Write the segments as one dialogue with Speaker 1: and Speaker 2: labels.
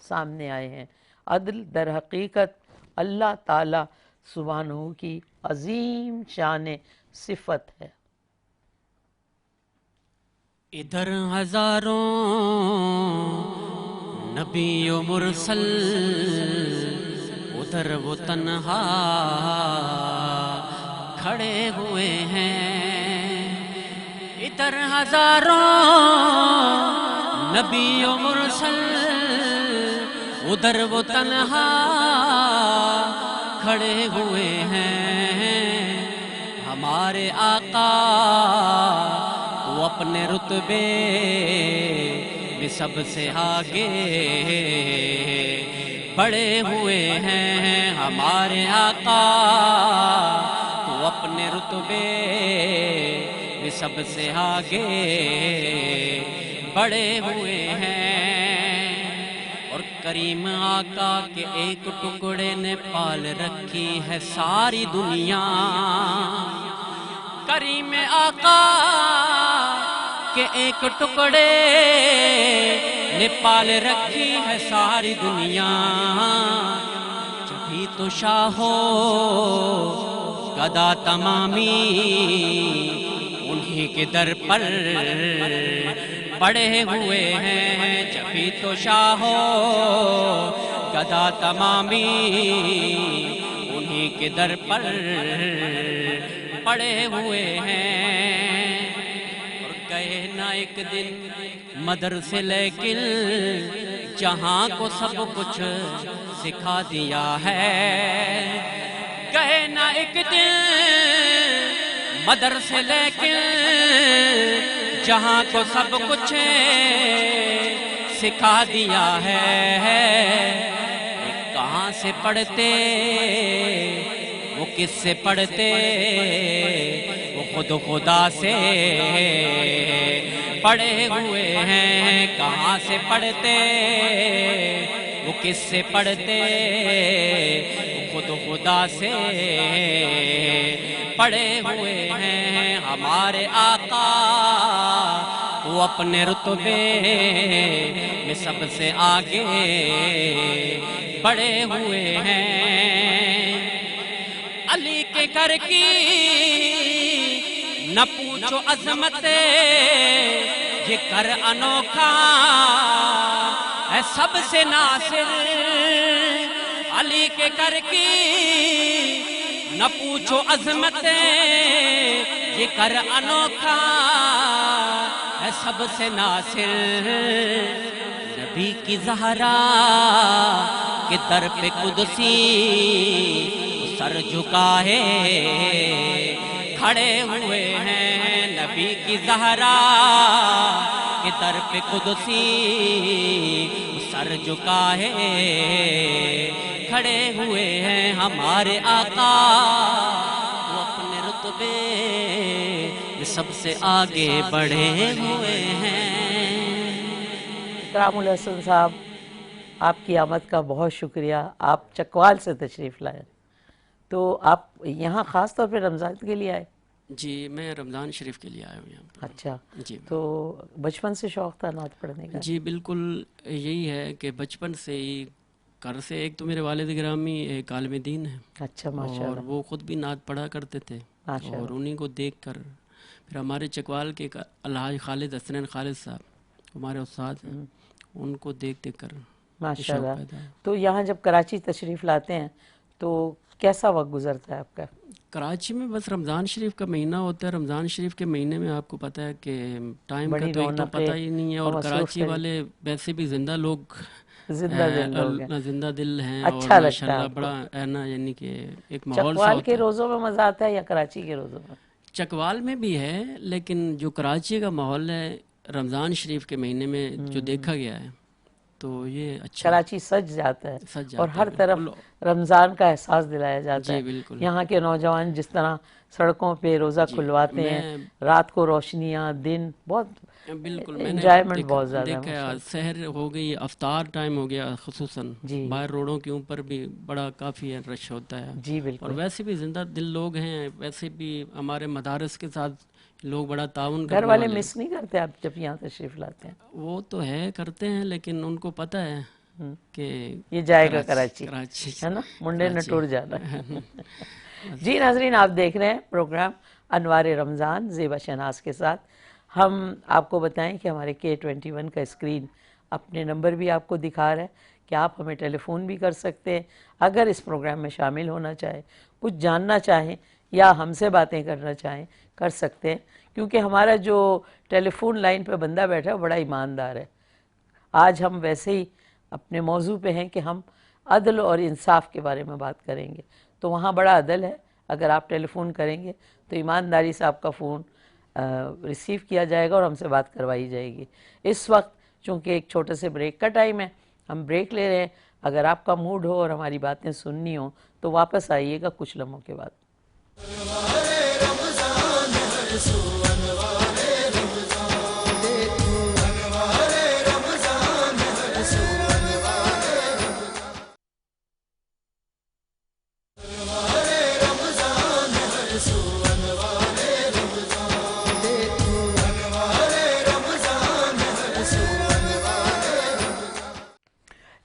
Speaker 1: سامنے آئے ہیں۔ عدل در حقیقت اللہ تعالی سبحانہ کی عظیم شان صفت ہے۔
Speaker 2: ادھر ہزاروں نبی و مرسل، ادھر وہ تنہا کھڑے ہوئے ہیں۔ ادھر ہزاروں نبی و مرسل، ادھر وہ تنہا کھڑے ہوئے ہیں۔ ہمارے آقا وہ اپنے رتبے میں سب سے آگے بڑھے ہوئے ہیں۔ ہمارے آقا وہ اپنے رتبے میں سب سے آگے بڑھے ہوئے ہیں۔ اور کریم آقا کے ایک ٹکڑے نے پال رکھی ہے ساری دنیا۔ کریم آقا کے ایک ٹکڑے نے پال رکھی ہے ساری دنیا۔ جبھی تو شاہو گدا تمامی انہی کے در پر پڑے ہوئے ہیں۔ جبھی تو شاہو گدا تمامی انہی کے در پر پڑے ہوئے ہیں۔ اور گئے نہ ایک دن مدرسے لیکن جہاں کو سب کچھ سکھا دیا ہے۔ گئے نہ ایک دن مدرسے لیکن جہاں کو سب کچھ سکھا دیا ہے۔ کہاں سے پڑھتے وہ کس سے پڑھتے، وہ خود خدا سے پڑھے ہوئے ہیں۔ کہاں سے پڑھتے وہ کس سے پڑھتے، وہ خود خدا سے پڑھے ہوئے ہیں۔ ہمارے آقا وہ اپنے رتبے میں سب سے آگے بڑھے ہوئے ہیں۔ علی کے گھر کی نہ پوچھو عظمت، یہ گھر انوکھا ہے سب سے ناصر۔ علی کے گھر کی نہ پوچھو عظمت، یہ گھر انوکھا ہے سب سے ناصر۔ نبی کی زہرا کے در پہ قدسی سر جھکائے کھڑے ہوئے ہیں۔ نبی کی زہرا کے در پہ قدسی سر جھکائے کھڑے ہوئے ہیں۔ ہمارے آقا وہ اپنے رتبے میں سب سے آگے بڑھے ہوئے ہیں۔
Speaker 1: اکرام الحسن صاحب، آپ کی آمد کا بہت شکریہ۔ آپ چکوال سے تشریف لائے، تو آپ یہاں خاص طور پہ رمضان کے لیے آئے؟
Speaker 2: جی میں رمضان شریف کے لیے آیا ہوں یہاں پر۔
Speaker 1: اچھا،
Speaker 2: جی
Speaker 1: تو بچپن سے شوق تھا نعت پڑھنے کا؟
Speaker 2: جی بالکل یہی ہے کہ بچپن سے ہی گھر سے، ایک تو میرے والد گرامی ایک عالم دین ہیں،
Speaker 1: اچھا ماشاء
Speaker 2: اور
Speaker 1: اللہ،
Speaker 2: وہ خود بھی نعت پڑھا کرتے تھے،
Speaker 1: ماشاء
Speaker 2: اور انہی کو دیکھ کر پھر ہمارے چکوال کے الحاج خالد حسنین خالد صاحب ہمارے استاد ہیں، ان کو دیکھ دیکھ کر
Speaker 1: ماشاء
Speaker 2: شوق
Speaker 1: اللہ۔
Speaker 2: پیدا ہے۔
Speaker 1: تو یہاں جب کراچی تشریف لاتے ہیں تو کیسا وقت گزرتا ہے آپ کا؟
Speaker 2: کراچی میں بس رمضان شریف کا مہینہ ہوتا ہے۔ رمضان شریف کے مہینے میں آپ کو پتہ ہے کہ ٹائم کا
Speaker 1: بڑی
Speaker 2: تو ایک تو
Speaker 1: رونقیں
Speaker 2: پتہ ہی نہیں ہے،
Speaker 1: اور
Speaker 2: اور
Speaker 1: مصروف
Speaker 2: کراچی
Speaker 1: ترین،
Speaker 2: والے ویسے بھی زندہ لوگ
Speaker 1: زندہ دل لوگ ہیں،
Speaker 2: زندہ دل ہیں،
Speaker 1: اچھا
Speaker 2: اور
Speaker 1: لگتا ہے
Speaker 2: ماشاءاللہ
Speaker 1: آپ کو؟
Speaker 2: بڑا ہے نا، یعنی کہ ایک ماحول سا
Speaker 1: چکوال
Speaker 2: ہوتا
Speaker 1: کے
Speaker 2: ہے۔
Speaker 1: روزوں میں مزہ آتا ہے یا کراچی کے روزوں میں؟
Speaker 2: چکوال میں بھی ہے، لیکن جو کراچی کا ماحول ہے رمضان شریف کے مہینے میں جو دیکھا گیا ہے تو یہ اچھا
Speaker 1: کراچی سج جاتا ہے،
Speaker 2: سج جاتا
Speaker 1: اور
Speaker 2: ہے،
Speaker 1: ہر طرف
Speaker 2: بالکل۔
Speaker 1: رمضان کا احساس دلایا جاتا
Speaker 2: جی
Speaker 1: ہے۔
Speaker 2: بالکل
Speaker 1: یہاں کے نوجوان جس طرح سڑکوں پہ روزہ
Speaker 2: جی،
Speaker 1: کھلواتے ہیں،
Speaker 2: میں
Speaker 1: رات کو روشنیاں، دن، بہت
Speaker 2: بالکل میں نے
Speaker 1: انجوائمنٹ بہت زیادہ ہے
Speaker 2: دیکھا
Speaker 1: ماشاءاللہ۔
Speaker 2: سحر ہو گئی، افطار ٹائم ہو گیا، خصوصاً
Speaker 1: جی
Speaker 2: باہر روڈوں کے اوپر بھی بڑا کافی رش ہوتا ہے،
Speaker 1: جی
Speaker 2: اور
Speaker 1: بالکل،
Speaker 2: ویسے بھی زندہ دل لوگ ہیں، ویسے بھی ہمارے مدارس کے ساتھ لوگ بڑا تعاون
Speaker 1: گھر
Speaker 2: کرنے
Speaker 1: والے
Speaker 2: والے
Speaker 1: مس نہیں کرتے آپ جب یہاں تشریف لاتے ہیں؟
Speaker 2: وہ تو ہے کرتے ہیں، لیکن ان کو پتہ ہے کہ
Speaker 1: یہ جائے گا کراچی،
Speaker 2: کراچی
Speaker 1: ہے نا، منڈے نے ٹور جانا ہے۔ جی ناظرین، آپ دیکھ رہے ہیں پروگرام انوار رمضان زیبا شہناز کے ساتھ۔ ہم آپ کو بتائیں کہ ہمارے K21 کا اسکرین اپنے نمبر بھی آپ کو دکھا رہا ہے کہ آپ ہمیں ٹیلی فون بھی کر سکتے ہیں اگر اس پروگرام میں شامل ہونا چاہیں، کچھ جاننا چاہیں یا ہم سے باتیں کرنا چاہیں، کر سکتے ہیں، کیونکہ ہمارا جو ٹیلی فون لائن پہ بندہ بیٹھا ہے بڑا ایماندار ہے۔ آج ہم ویسے ہی اپنے موضوع پہ ہیں کہ ہم عدل اور انصاف کے بارے میں بات کریں گے، تو وہاں بڑا عدل ہے۔ اگر آپ ٹیلی فون کریں گے تو ایمانداری سے آپ کا فون ریسیو کیا جائے گا اور ہم سے بات کروائی جائے گی۔ اس وقت چونکہ ایک چھوٹے سے بریک کا ٹائم ہے، ہم بریک لے رہے ہیں۔ اگر آپ کا موڈ ہو اور ہماری باتیں سننی ہوں تو واپس آئیے گا کچھ لمحوں کے بعد۔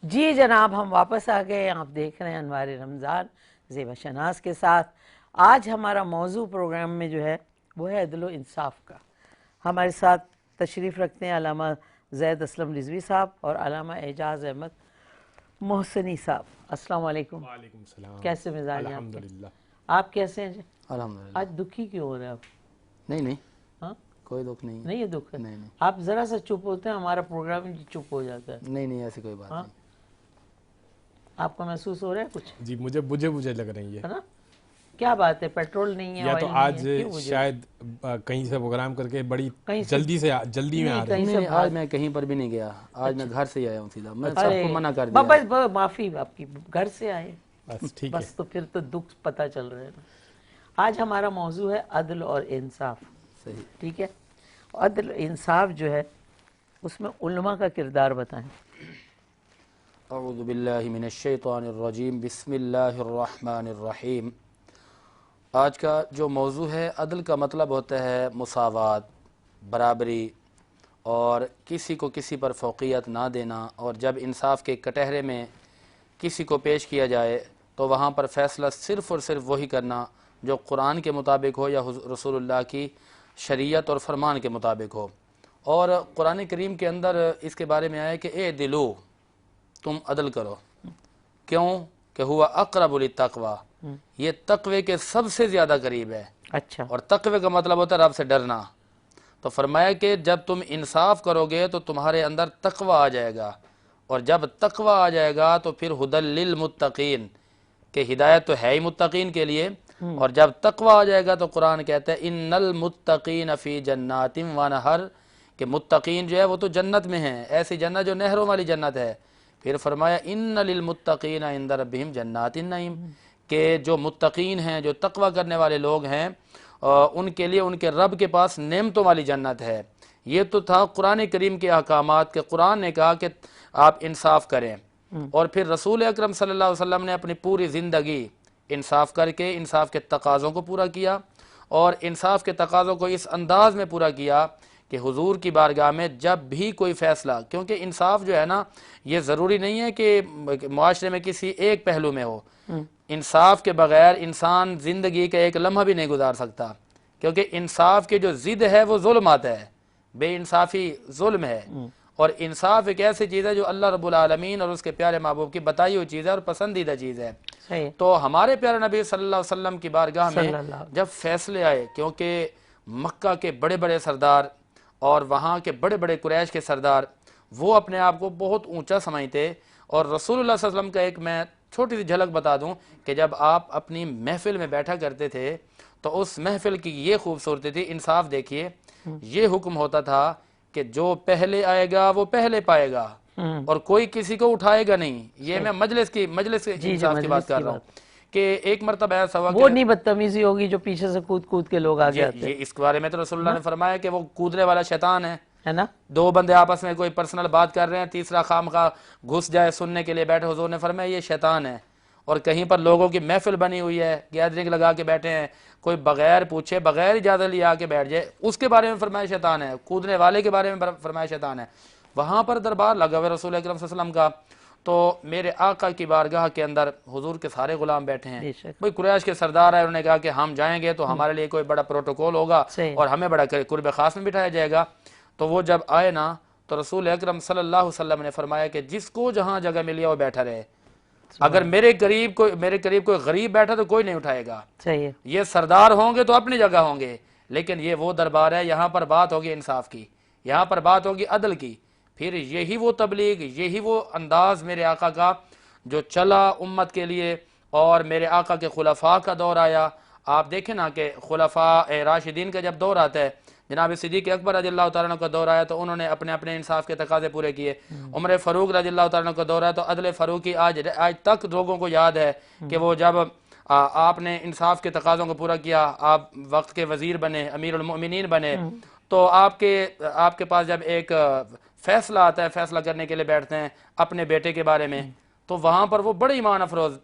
Speaker 1: جی جناب، ہم واپس آ گئے۔ آپ دیکھ رہے ہیں انوار رمضان زیبا شہناز کے ساتھ۔ آج ہمارا موضوع پروگرام میں جو ہے وہ ہے عدل و انصاف کا۔ ہمارے ساتھ تشریف رکھتے ہیں علامہ زید اسلم رضوی صاحب اور علامہ اعجاز احمد محسنی صاحب۔ السلام علیکم۔
Speaker 3: وعلیکم السلام۔
Speaker 1: کیسے مزاج ہیں آپ کے؟
Speaker 3: الحمدللہ۔
Speaker 1: آپ کیسے ہیں جی؟
Speaker 4: الحمدللہ۔
Speaker 1: آج دکھی کیوں ہو رہے ہیں آپ؟
Speaker 4: نہیں
Speaker 1: ہاں،
Speaker 4: کوئی دکھ نہیں
Speaker 1: نہیں ہے دکھ ہے؟
Speaker 4: نہیں نہیں
Speaker 1: آپ ذرا سا چپ ہوتے ہیں، ہمارا پروگرام ہی چپ ہو جاتا ہے۔
Speaker 4: نہیں ایسی کوئی بات
Speaker 1: ہاں،
Speaker 4: نہیں۔
Speaker 1: آپ کو محسوس ہو رہا ہے کچھ؟
Speaker 3: جی مجھے لگ رہی ہے
Speaker 1: ہے نا؟ کیا بات ہے، پیٹرول نہیں ہے،
Speaker 3: یا
Speaker 1: آئل
Speaker 3: تو
Speaker 1: نہیں
Speaker 3: آج
Speaker 1: ہے، کیوں مجھے؟
Speaker 3: شاید کہیں سے پروگرام کر کے بڑی
Speaker 1: کہیں سے-
Speaker 3: جلدی میں آ رہے ہیں۔
Speaker 4: نہیں آج میں کہیں پر بھی نہیں گیا، آج میں گھر سے ہی آیا ہوں سیدھا، میں سب
Speaker 1: ارے
Speaker 4: کو منع کر دیا۔
Speaker 1: بس معافی آپ کی، گھر سے آئے
Speaker 3: بس ٹھیک ہے۔
Speaker 1: بس، تو پھر تو دکھ پتہ چل رہے ہیں۔ آج ہمارا موضوع ہے عدل اور انصاف،
Speaker 4: صحیح۔
Speaker 1: ٹھیک ہے؟ عدل و انصاف جو ہے اس میں علماء کا کردار بتائیں۔
Speaker 4: اعوذ باللہ من الشیطان الرجیم، بسم اللہ الرحمن الرحیم۔ آج کا جو موضوع ہے، عدل کا مطلب ہوتا ہے مساوات، برابری، اور کسی کو کسی پر فوقیت نہ دینا، اور جب انصاف کے کٹہرے میں کسی کو پیش کیا جائے تو وہاں پر فیصلہ صرف اور صرف وہی کرنا جو قرآن کے مطابق ہو یا رسول اللہ کی شریعت اور فرمان کے مطابق ہو۔ اور قرآن کریم کے اندر اس کے بارے میں آیا کہ اے دلو، تم عدل کرو، کیوں کہ ہوا اقرب للتقوی، یہ تقوی کے سب سے زیادہ قریب ہے۔
Speaker 1: اچھا،
Speaker 4: اور تقوی کا مطلب ہوتا ہے رب سے ڈرنا۔ تو فرمایا کہ جب تم انصاف کرو گے تو تمہارے اندر تقوی آ جائے گا، اور جب تقوی آ جائے گا تو پھر ہدی للمتقین، کہ ہدایت تو ہے ہی متقین کے لیے، اور جب تقوی آ جائے گا تو قرآن کہتا ہے ان المتقین فی جنات ونہر، کہ متقین جو ہے وہ تو جنت میں ہیں، ایسی جنت جو نہروں والی جنت ہے۔ پھر فرمایا ان للمتقین عند ربہم جنات النعیم، کہ جو متقین ہیں، جو تقوی کرنے والے لوگ ہیں، ان کے لیے ان کے رب کے پاس نعمتوں والی جنت ہے۔ یہ تو تھا قرآن کریم کے احکامات، کہ قرآن نے کہا کہ آپ انصاف کریں، اور پھر رسول اکرم صلی اللہ علیہ وسلم نے اپنی پوری زندگی انصاف کر کے انصاف کے تقاضوں کو پورا کیا، اور انصاف کے تقاضوں کو اس انداز میں پورا کیا کہ حضور کی بارگاہ میں جب بھی کوئی فیصلہ، کیونکہ انصاف جو ہے نا، یہ ضروری نہیں ہے کہ معاشرے میں کسی ایک پہلو میں ہو، انصاف کے بغیر انسان زندگی کا ایک لمحہ بھی نہیں گزار سکتا، کیونکہ انصاف کی جو ضد ہے وہ ظلم آتا ہے، بے انصافی ظلم ہے، اور انصاف ایک ایسی چیز ہے جو اللہ رب العالمین اور اس کے پیارے محبوب کی بتائی ہوئی چیز ہے اور پسندیدہ چیز ہے۔
Speaker 1: صحیح،
Speaker 4: تو ہمارے پیارے نبی صلی اللہ علیہ وسلم کی بارگاہ میں
Speaker 1: صلی اللہ علیہ
Speaker 4: جب فیصلے آئے، کیونکہ مکہ کے بڑے بڑے سردار اور وہاں کے بڑے بڑے قریش کے سردار وہ اپنے آپ کو بہت اونچا سمجھتے، اور رسول اللہ صلی اللہ علیہ وسلم کا ایک میں چھوٹی سی جھلک بتا دوں کہ جب آپ اپنی محفل میں بیٹھا کرتے تھے تو اس محفل کی یہ خوبصورتی تھی، انصاف دیکھیے، یہ حکم ہوتا تھا کہ جو پہلے آئے گا وہ پہلے پائے گا، اور کوئی کسی کو اٹھائے گا نہیں۔ یہ میں مجلس کے انصاف کی بات کر رہا ہوں، کہ ایک مرتبہ ایسا ہوا
Speaker 1: وہ نہیں بدتمیزی ہوگی جو پیچھے سے کود کود کے لوگ آگے آتے
Speaker 4: یہ اس کے بارے میں تو رسول اللہ نے فرمایا کہ وہ کودنے والا شیطان ہے۔
Speaker 1: ہے نا؟
Speaker 4: دو بندے آپس میں کوئی پرسنل بات کر رہے ہیں، تیسرا خامخواہ گھس جائے سننے کے لیے بیٹھے، حضور نے فرمایا یہ شیطان ہے۔ اور کہیں پر لوگوں کی محفل بنی ہوئی ہے، گیدرنگ لگا کے بیٹھے ہیں، کوئی بغیر پوچھے بغیر اجازت لیے آ کے بیٹھ جائے، اس کے بارے میں فرمایا شیطان ہے، کودنے والے کے بارے میں فرمایا شیطان ہے۔ وہاں پر دربار لگا ہوا رسول اکرم صلی اللہ علیہ وسلم کا، تو میرے آقا کی بارگاہ کے اندر حضور کے سارے غلام بیٹھے ہیں.
Speaker 1: بے شک.
Speaker 4: بھئی قریش کے سردار ہے، انہوں نے کہا کہ ہم جائیں گے تو ہمارے لیے کوئی بڑا پروٹوکول ہوگا
Speaker 1: صحیح.
Speaker 4: اور ہمیں بڑا قرب خاص میں بٹھایا جائے گا. تو وہ جب آئے نا تو رسول اکرم صلی اللہ علیہ وسلم نے فرمایا کہ جس کو جہاں جگہ ملی وہ بیٹھا رہے. اگر میرے قریب کوئی غریب بیٹھا تو کوئی نہیں اٹھائے گا.
Speaker 1: صحیح ہے.
Speaker 4: یہ سردار ہوں گے تو اپنی جگہ ہوں گے، لیکن یہ وہ دربار ہے، یہاں پر بات ہوگی انصاف کی، یہاں پر بات ہوگی عدل کی. پھر یہی وہ تبلیغ، یہی وہ انداز میرے آقا کا جو چلا امت کے لیے. اور میرے آقا کے خلفاء کا دور آیا. آپ دیکھیں نا کہ خلفاء راشدین کا جب دور آتا ہے، جناب صدیق اکبر رضی اللہ تعالیٰ عنہ کا دور آیا تو انہوں نے اپنے اپنے انصاف کے تقاضے پورے کیے. عمر فاروق رضی اللہ تعالیٰ عنہ کا دور آیا تو عدل فاروقی آج تک لوگوں کو یاد ہے کہ وہ جب آپ نے انصاف کے تقاضوں کو پورا کیا، آپ وقت کے وزیر بنے، امیر المؤمنین بنے، تو آپ کے پاس جب ایک فیصلہ آتا ہے، فیصلہ کرنے کے لیے بیٹھتے ہیں اپنے بیٹے کے بارے میں، تو وہاں پر وہ بڑے ایمان افروز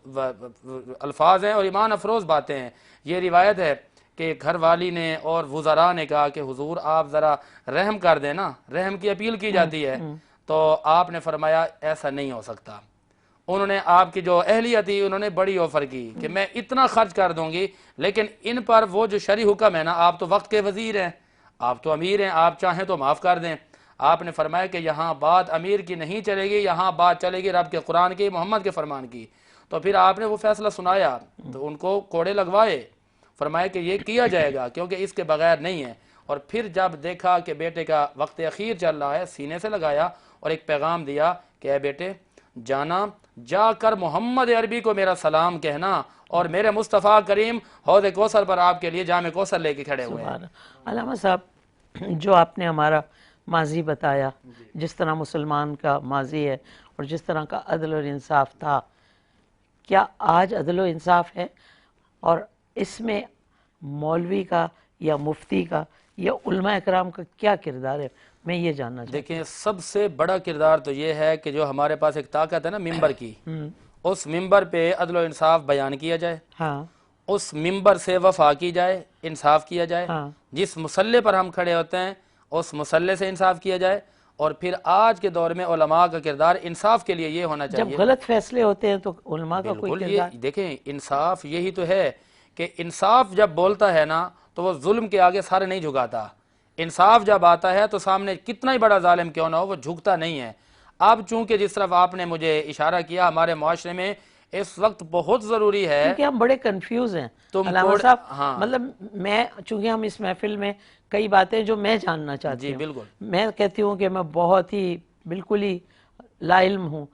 Speaker 4: الفاظ ہیں اور ایمان افروز باتیں ہیں. یہ روایت ہے کہ گھر والی نے اور وزراء نے کہا کہ حضور آپ ذرا رحم کر دیں نا، رحم کی اپیل کی جاتی ہے. تو آپ نے فرمایا ایسا نہیں ہو سکتا. انہوں نے آپ کی جو اہلیہ تھی انہوں نے بڑی آفر کی کہ میں اتنا خرچ کر دوں گی، لیکن ان پر وہ جو شرعی حکم ہے نا، آپ تو وقت کے وزیر ہیں، آپ تو امیر ہیں، آپ چاہیں تو معاف کر دیں. آپ نے فرمایا کہ یہاں بات امیر کی نہیں چلے گی، یہاں بات چلے گی رب کے قرآن کی، محمد کے فرمان کی. تو پھر آپ نے وہ فیصلہ سنایا تو ان کو کوڑے لگوائے، فرمایا کہ یہ کیا جائے گا کیونکہ اس کے بغیر نہیں ہے. اور پھر جب دیکھا کہ بیٹے کا وقت اخیر چل رہا ہے، سینے سے لگایا اور ایک پیغام دیا کہ اے بیٹے جانا، جا کر محمد عربی کو میرا سلام کہنا اور میرے مصطفیٰ کریم حوض کوثر پر آپ کے لیے جام کوثر لے کے کھڑے ہوئے ہیں.
Speaker 1: علامہ صاحب، جو آپ نے ہمارا ماضی بتایا، جس طرح مسلمان کا ماضی ہے اور جس طرح کا عدل اور انصاف تھا، کیا آج عدل و انصاف ہے؟ اور اس میں مولوی کا یا مفتی کا یا علماء اکرام کا کیا کردار ہے؟ میں یہ جاننا چاہتا
Speaker 4: دیکھیں سب سے بڑا کردار تو یہ ہے کہ جو ہمارے پاس ایک طاقت ہے نا ممبر کی، اس ممبر پہ عدل و انصاف بیان کیا جائے،
Speaker 1: ہاں
Speaker 4: اس ممبر سے وفا کی جائے، انصاف کیا جائے.
Speaker 1: ہاں.
Speaker 4: جس مسلح پر ہم کھڑے ہوتے ہیں اس مسلح سے انصاف کیا جائے. اور پھر آج کے دور میں علماء کا کردار انصاف کے لیے یہ ہونا
Speaker 1: جب
Speaker 4: چاہیے.
Speaker 1: غلط فیصلے ہوتے ہیں تو علماء کا کوئی
Speaker 4: بالکل،
Speaker 1: کردار؟
Speaker 4: یہ دیکھیں انصاف یہی تو ہے کہ انصاف جب بولتا ہے نا تو وہ ظلم کے آگے سارے نہیں جھکاتا. انصاف جب آتا ہے تو سامنے کتنا ہی بڑا ظالم کیوں نہ ہو وہ جھکتا نہیں ہے. اب چونکہ جس طرف آپ نے مجھے اشارہ کیا، ہمارے معاشرے میں اس وقت بہت ضروری ہے،
Speaker 1: کیونکہ ہم بڑے کنفیوز ہیں علامہ صاحب. مطلب میں چونکہ ہم اس محفل میں کئی باتیں جو میں جاننا چاہتی ہوں،
Speaker 4: بالکل
Speaker 1: میں کہتی ہوں کہ میں بہت ہی بالکل ہی لا علم ہوں.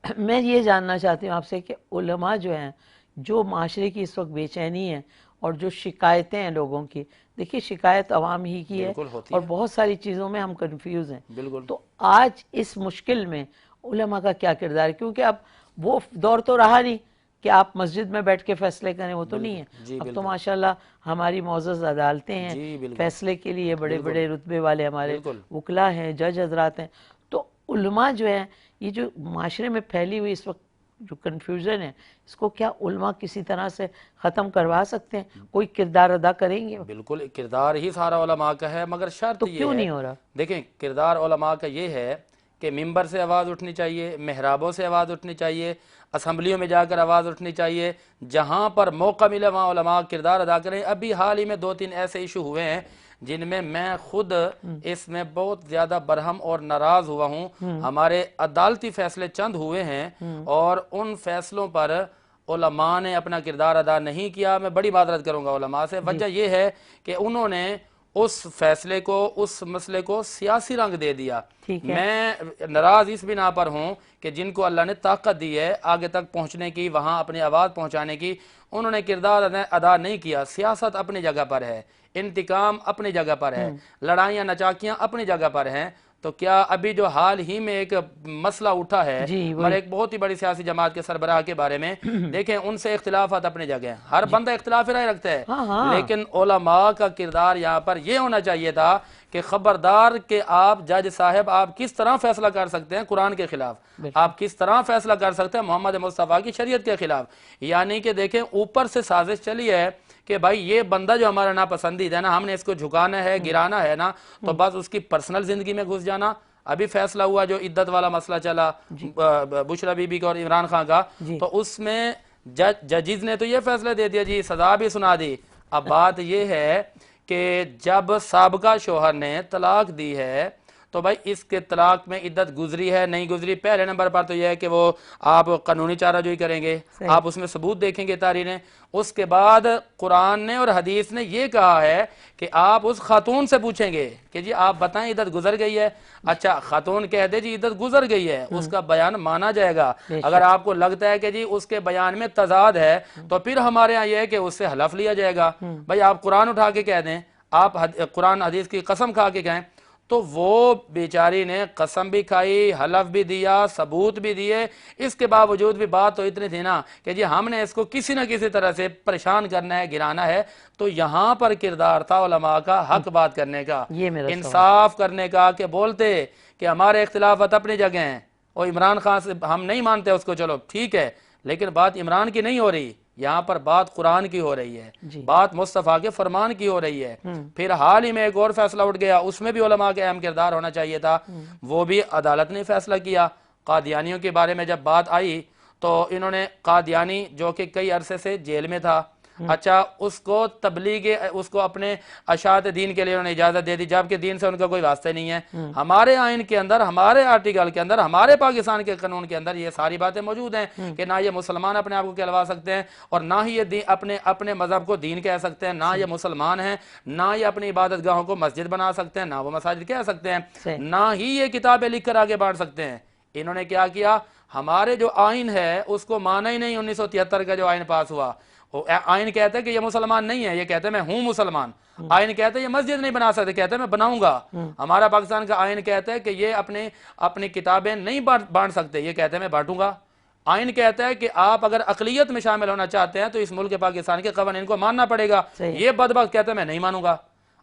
Speaker 1: میں یہ جاننا چاہتی ہوں آپ سے کہ علماء جو ہیں، جو معاشرے کی اس وقت بے چینی ہے اور جو شکایتیں ہیں لوگوں کی، دیکھیے شکایت عوام ہی کی ہے اور بہت ساری چیزوں میں ہم کنفیوز ہیں.
Speaker 4: بالکل.
Speaker 1: تو آج اس مشکل میں علماء کا کیا کردار ہے؟ کیونکہ اب وہ دور تو رہا نہیں کہ آپ مسجد میں بیٹھ کے فیصلے کریں، وہ تو نہیں ہے. اب تو ماشاءاللہ ہماری معزز عدالتیں ہیں، فیصلے کے لیے بڑے بڑے رتبے والے ہمارے وکلا ہیں، جج حضرات ہیں. تو علماء جو ہیں، یہ جو معاشرے میں پھیلی ہوئی اس وقت جو کنفیوژن ہے، اس کو کیا علماء کسی طرح سے ختم کروا سکتے ہیں؟ کوئی کردار ادا کریں گے؟
Speaker 4: بالکل، کردار ہی سارا علماء کا ہے، مگر شرط
Speaker 1: تو
Speaker 4: یہ
Speaker 1: کیوں
Speaker 4: ہے،
Speaker 1: نہیں ہو رہا؟
Speaker 4: دیکھیں کردار علماء کا یہ ہے کہ ممبر سے آواز اٹھنی چاہیے، محرابوں سے آواز اٹھنی چاہیے، اسمبلیوں میں جا کر آواز اٹھنی چاہیے، جہاں پر موقع ملے وہاں علماء کردار ادا کریں. ابھی حال ہی میں 2-3 ایسے ایشو ہوئے ہیں جن میں خود اس میں بہت زیادہ برہم اور ناراض ہوا ہوں. ہمارے عدالتی فیصلے چند ہوئے ہیں اور ان فیصلوں پر علماء نے اپنا کردار ادا نہیں کیا. میں بڑی معذرت کروں گا علماء سے. وجہ یہ ہے کہ انہوں نے اس فیصلے کو، اس مسئلے کو سیاسی رنگ دے دیا. میں ناراض اس بنا پر ہوں کہ جن کو اللہ نے طاقت دی ہے آگے تک پہنچنے کی، وہاں اپنی آواز پہنچانے کی، انہوں نے کردار ادا نہیں کیا. سیاست اپنی جگہ پر ہے، انتقام اپنی جگہ پر ہے، لڑائیاں نچاکیاں اپنی جگہ پر ہیں. تو کیا ابھی جو حال ہی میں ایک مسئلہ اٹھا ہے ہمارے ایک بہت ہی بڑی سیاسی جماعت کے سربراہ کے بارے میں، دیکھیں ان سے اختلافات اپنی جگہ ہیں، ہر بندہ اختلاف رائے رکھتا ہے، لیکن علماء کا کردار یہاں پر یہ ہونا چاہیے تھا کہ خبردار کہ آپ جج صاحب آپ کس طرح فیصلہ کر سکتے ہیں قرآن کے خلاف، آپ کس طرح فیصلہ کر سکتے ہیں محمد مصطفیٰ کی شریعت کے خلاف. یعنی کہ دیکھیں اوپر سے سازش چلی ہے کہ بھائی یہ بندہ جو ہمارا ناپسندیدہ ہے نا، ہم نے اس کو جھکانا ہے، گرانا ہے نا، تو بس اس کی پرسنل زندگی میں گھس جانا، ابھی فیصلہ ہوا جو عدت والا مسئلہ چلا بشرا بی بی کا اور عمران خان کا، تو اس میں ججز نے تو یہ فیصلہ دے دیا جی، سزا بھی سنا دی۔ اب بات یہ ہے کہ جب سابقہ شوہر نے طلاق دی ہے تو بھائی اس کے طلاق میں عدت گزری ہے نہیں گزری، پہلے نمبر پر تو یہ ہے کہ وہ آپ قانونی چارہ جوئی کریں گے، آپ اس میں ثبوت دیکھیں گے تاریخیں۔ اس کے بعد قرآن نے اور حدیث نے یہ کہا ہے کہ آپ اس خاتون سے پوچھیں گے کہ جی آپ بتائیں عدت گزر گئی ہے، اچھا خاتون کہہ دے جی عدت گزر گئی ہے، اس کا بیان مانا جائے گا۔ اگر آپ کو لگتا ہے کہ جی اس کے بیان میں تضاد ہے تو پھر ہمارے ہاں یہ ہے کہ اس سے حلف لیا جائے گا۔ بھائی آپ قرآن اٹھا کے کہہ دیں، آپ قرآن حدیث کی قسم کھا کے کہیں، تو وہ بیچاری نے قسم بھی کھائی، حلف بھی دیا، ثبوت بھی دیے، اس کے باوجود بھی بات تو اتنی تھی نا کہ جی ہم نے اس کو کسی نہ کسی طرح سے پریشان کرنا ہے، گرانا ہے۔ تو یہاں پر کردار تھا علماء کا حق بات کرنے کا، انصاف کرنے کا، کہ بولتے کہ ہمارے اختلافات اپنی جگہ ہیں، اور عمران خان سے ہم نہیں مانتے اس کو، چلو ٹھیک ہے، لیکن بات عمران کی نہیں ہو رہی، یہاں پر بات قرآن کی ہو رہی ہے، بات مصطفیٰ کے فرمان کی ہو رہی ہے۔ پھر حال ہی میں ایک اور فیصلہ اٹھ گیا، اس میں بھی علماء کے اہم کردار ہونا چاہیے تھا، وہ بھی عدالت نے فیصلہ کیا۔ قادیانیوں کے بارے میں جب بات آئی تو انہوں نے قادیانی جو کہ کئی عرصے سے جیل میں تھا، اچھا اس کو تبلیغ، اس کو اپنے اشاعت دین کے لیے انہوں نے اجازت دے دی، جبکہ دین سے ان کا کوئی واسطہ نہیں ہے۔ ہمارے آئین کے اندر، ہمارے آرٹیکل کے اندر، ہمارے پاکستان کے قانون کے اندر یہ ساری باتیں موجود ہیں کہ نہ یہ مسلمان اپنے آپ کو کہلوا سکتے ہیں، اور نہ ہی یہ اپنے مذہب کو دین کہہ سکتے ہیں، نہ یہ مسلمان ہیں، نہ یہ اپنی عبادت گاہوں کو مسجد بنا سکتے ہیں، نہ وہ مساجد کہہ سکتے ہیں، نہ ہی یہ کتابیں لکھ کر آگے بانٹ سکتے ہیں۔ انہوں نے کیا کیا، ہمارے جو آئین ہے اس کو مانا ہی نہیں۔ 1973 کا جو آئین پاس ہوا، آئین کہتا ہے کہ یہ مسلمان نہیں ہے، یہ کہتے ہیں میں ہوں مسلمان۔ آئین کہتا ہے یہ مسجد نہیں بنا سکتے، کہتے ہیں میں بناؤں گا۔ ہمارا پاکستان کا آئین کہتا ہے کہ یہ اپنی کتابیں نہیں بانٹ سکتے، یہ کہتے ہیں میں بانٹوں گا۔ آئین کہتا ہے کہ آپ اگر اقلیت میں شامل ہونا چاہتے ہیں تو اس ملک پاکستان کے قوانین کو ماننا پڑے گا، یہ بدبخت کہتے ہیں میں نہیں مانوں گا۔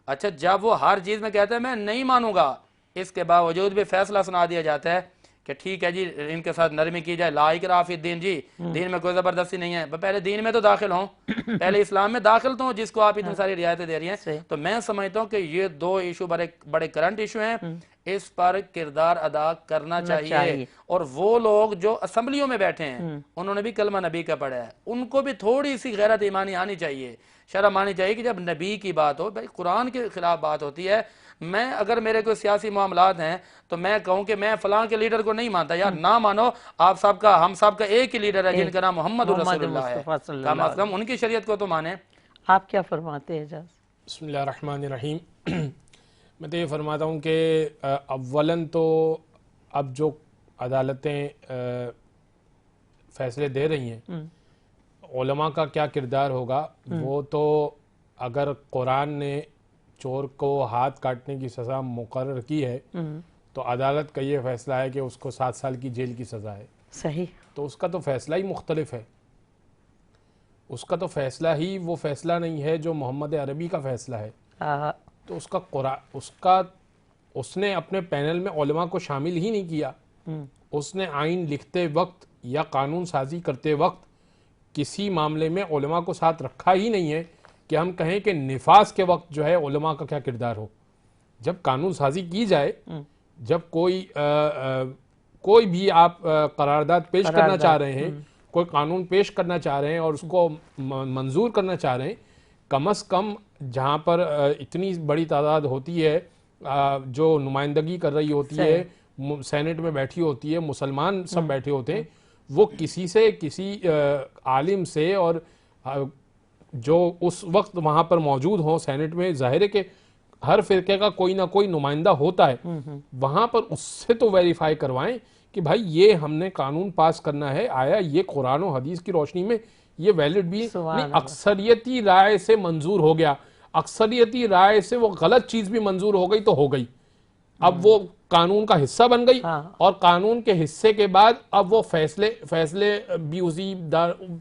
Speaker 4: اچھا جب وہ ہر چیز میں کہتے ہیں میں نہیں مانوں گا، اس کے باوجود بھی فیصلہ سنا دیا جاتا ہے کہ ٹھیک ہے جی ان کے ساتھ نرمی کی جائے، لا اکراہ فی الدین، جی دین میں کوئی زبردستی نہیں ہے، پہلے دین میں تو داخل ہوں، پہلے اسلام میں داخل تو ہوں جس کو آپ اتنی ساری رعایتیں دے رہی ہیں۔ تو میں سمجھتا ہوں کہ یہ دو ایشو بڑے کرنٹ ایشو ہیں، اس پر کردار ادا کرنا چاہیے۔ اور وہ لوگ جو اسمبلیوں میں بیٹھے ہیں انہوں نے بھی کلمہ نبی کا پڑھا ہے، ان کو بھی تھوڑی سی غیرت ایمانی آنی چاہیے، شرم آنی چاہیے کہ جب نبی کی بات ہو، بھائی قرآن کے خلاف بات ہوتی ہے، میں اگر میرے کوئی سیاسی معاملات ہیں تو میں کہوں کہ میں فلاں کے لیڈر کو نہیں مانتا، یار نہ مانو، آپ سب کا ہم سب کا ایک ہی لیڈر ہے جن کا نام محمد رسول اللہ ہے، کم از کم ان کی شریعت کو تو مانیں۔
Speaker 1: آپ کیا فرماتے ہیں اعجاز؟
Speaker 3: بسم اللہ الرحمن الرحیم۔ میں تو یہ فرماتا ہوں کہ اولاً تو اب جو عدالتیں فیصلے دے رہی ہیں، علماء کا کیا کردار ہوگا، وہ تو اگر قرآن نے چور کو ہاتھ کاٹنے کی سزا مقرر کی ہے تو عدالت کا یہ فیصلہ ہے کہ اس کو 7 سال کی جیل کی سزا ہے،
Speaker 1: صحیح،
Speaker 3: تو اس کا تو فیصلہ ہی مختلف ہے، اس کا تو فیصلہ ہی وہ فیصلہ نہیں ہے جو محمد عربی کا فیصلہ ہے۔ تو اس نے اپنے پینل میں علماء کو شامل ہی نہیں کیا، اس نے آئین لکھتے وقت یا قانون سازی کرتے وقت کسی معاملے میں علماء کو ساتھ رکھا ہی نہیں ہے کہ ہم کہیں کہ نفاذ کے وقت جو ہے علماء کا کیا کردار ہو۔ جب قانون سازی کی جائے، جب کوئی بھی آپ قرارداد پیش کرنا چاہ رہے ہیں، کوئی قانون پیش کرنا چاہ رہے ہیں اور اس کو منظور کرنا چاہ رہے ہیں، کم از کم جہاں پر اتنی بڑی تعداد ہوتی ہے جو نمائندگی کر رہی ہوتی ہے، سینٹ میں بیٹھی ہوتی ہے، مسلمان سب بیٹھے ہوتے ہیں، وہ کسی عالم سے اور جو اس وقت وہاں پر موجود ہوں سینٹ میں، ظاہر ہے کہ ہر فرقے کا کوئی نہ کوئی نمائندہ ہوتا ہے، وہاں پر اس سے تو ویریفائی کروائیں کہ بھائی یہ ہم نے قانون پاس کرنا ہے، آیا یہ قرآن و حدیث کی روشنی میں یہ ویلڈ بھی نہیں، اکثریتی رائے سے منظور ہو گیا، اکثریتی رائے سے وہ غلط چیز بھی منظور ہو گئی تو ہو گئی، اب وہ قانون کا حصہ بن گئی، اور قانون کے حصے کے بعد اب وہ فیصلے بھی اسی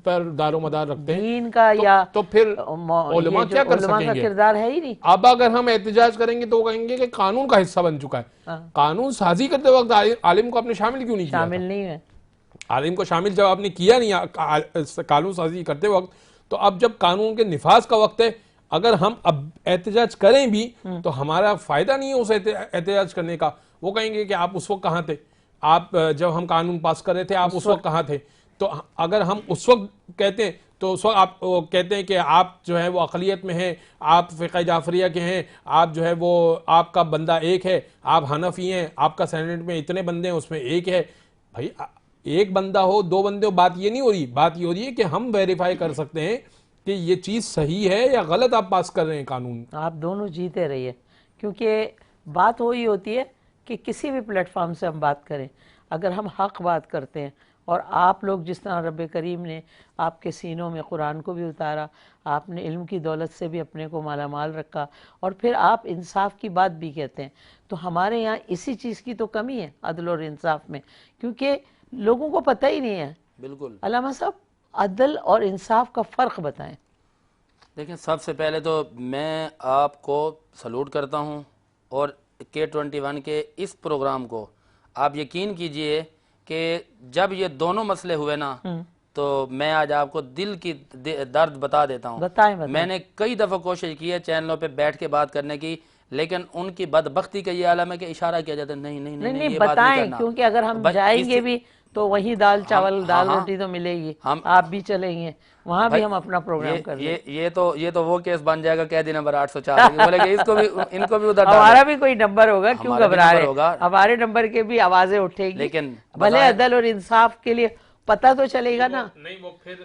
Speaker 3: پر دار و مدار رکھتے ہیں،
Speaker 1: دین کا یا
Speaker 3: تو پھر علماء کیا کر سکیں گے؟
Speaker 1: کردار ہے ہی نہیں۔
Speaker 3: اب اگر ہم احتجاج کریں گے تو وہ کہیں گے کہ قانون کا حصہ بن چکا ہے، قانون سازی کرتے وقت عالم کو اپنے شامل کیوں نہیں کیا؟
Speaker 1: شامل نہیں ہے،
Speaker 3: عالم کو شامل جب آپ نے کیا نہیں قانون سازی کرتے وقت، تو اب جب قانون کے نفاذ کا وقت ہے، اگر ہم اب احتجاج کریں بھی تو ہمارا فائدہ نہیں ہے اس احتجاج کرنے کا، وہ کہیں گے کہ آپ اس وقت کہاں تھے, آپ جب ہم قانون پاس کر رہے تھے آپ اس وقت کہاں تھے. تو اگر ہم اس وقت کہتے ہیں تو اس وقت آپ کہتے ہیں کہ آپ جو ہے وہ اقلیت میں ہیں, آپ فقہ جعفریہ کے ہیں, آپ جو ہے وہ آپ کا بندہ ایک ہے, آپ حنفی ہیں, آپ کا سینٹ میں اتنے بندے ہیں اس میں ایک ہے. بھائی ایک بندہ ہو, دو بندے ہو, بات یہ نہیں ہو رہی. بات یہ ہو رہی ہے کہ ہم ویریفائی کر سکتے ہیں کہ یہ چیز صحیح ہے یا غلط آپ پاس کر رہے ہیں قانون.
Speaker 1: آپ دونوں جیتے رہیے, کیونکہ بات وہی ہوتی ہے کہ کسی بھی پلیٹ فارم سے ہم بات کریں, اگر ہم حق بات کرتے ہیں, اور آپ لوگ جس طرح رب کریم نے آپ کے سینوں میں قرآن کو بھی اتارا, آپ نے علم کی دولت سے بھی اپنے کو مالا مال رکھا, اور پھر آپ انصاف کی بات بھی کہتے ہیں, تو ہمارے یہاں اسی چیز کی تو کمی ہے عدل اور انصاف میں, کیونکہ لوگوں کو پتہ ہی نہیں ہے.
Speaker 4: بالکل.
Speaker 1: علامہ صاحب عدل اور انصاف کا فرق بتائیں.
Speaker 4: دیکھیں, سب سے پہلے تو میں آپ کو سلوٹ کرتا ہوں, اور K21 کے اس پروگرام کو آپ یقین کیجئے کہ جب یہ دونوں مسئلے ہوئے نا, تو میں آج آپ کو دل کی درد بتا دیتا ہوں.
Speaker 1: بتائیں.
Speaker 4: میں نے کئی دفعہ کوشش کی ہے چینلوں پہ بیٹھ کے بات کرنے کی, لیکن ان کی بدبختی کا یہ عالم ہے کہ اشارہ کیا جاتا ہے نہیں نہیں نہیں یہ بات نہیں
Speaker 1: بتائیں,
Speaker 4: کرنا.
Speaker 1: کیونکہ اگر ہم جائیں گے بھی تو وہی دال چاول دال روٹی تو ملے گی, آپ بھی چلیں گے وہاں بھی ہم اپنا پروگرام کر لیں.
Speaker 4: یہ تو وہ کیس بن جائے گا قیدی نمبر 804, بولے کہ اس کو بھی ان کو بھی ادھر ڈالو.
Speaker 1: ہمارا بھی کوئی نمبر ہوگا, کیوں گھبرا رہے ہیں, ہمارے نمبر کے بھی آوازیں اٹھے گی,
Speaker 4: لیکن
Speaker 1: بھلے عدل اور انصاف کے لیے پتہ تو چلے گا نا.
Speaker 3: نہیں, وہ پھر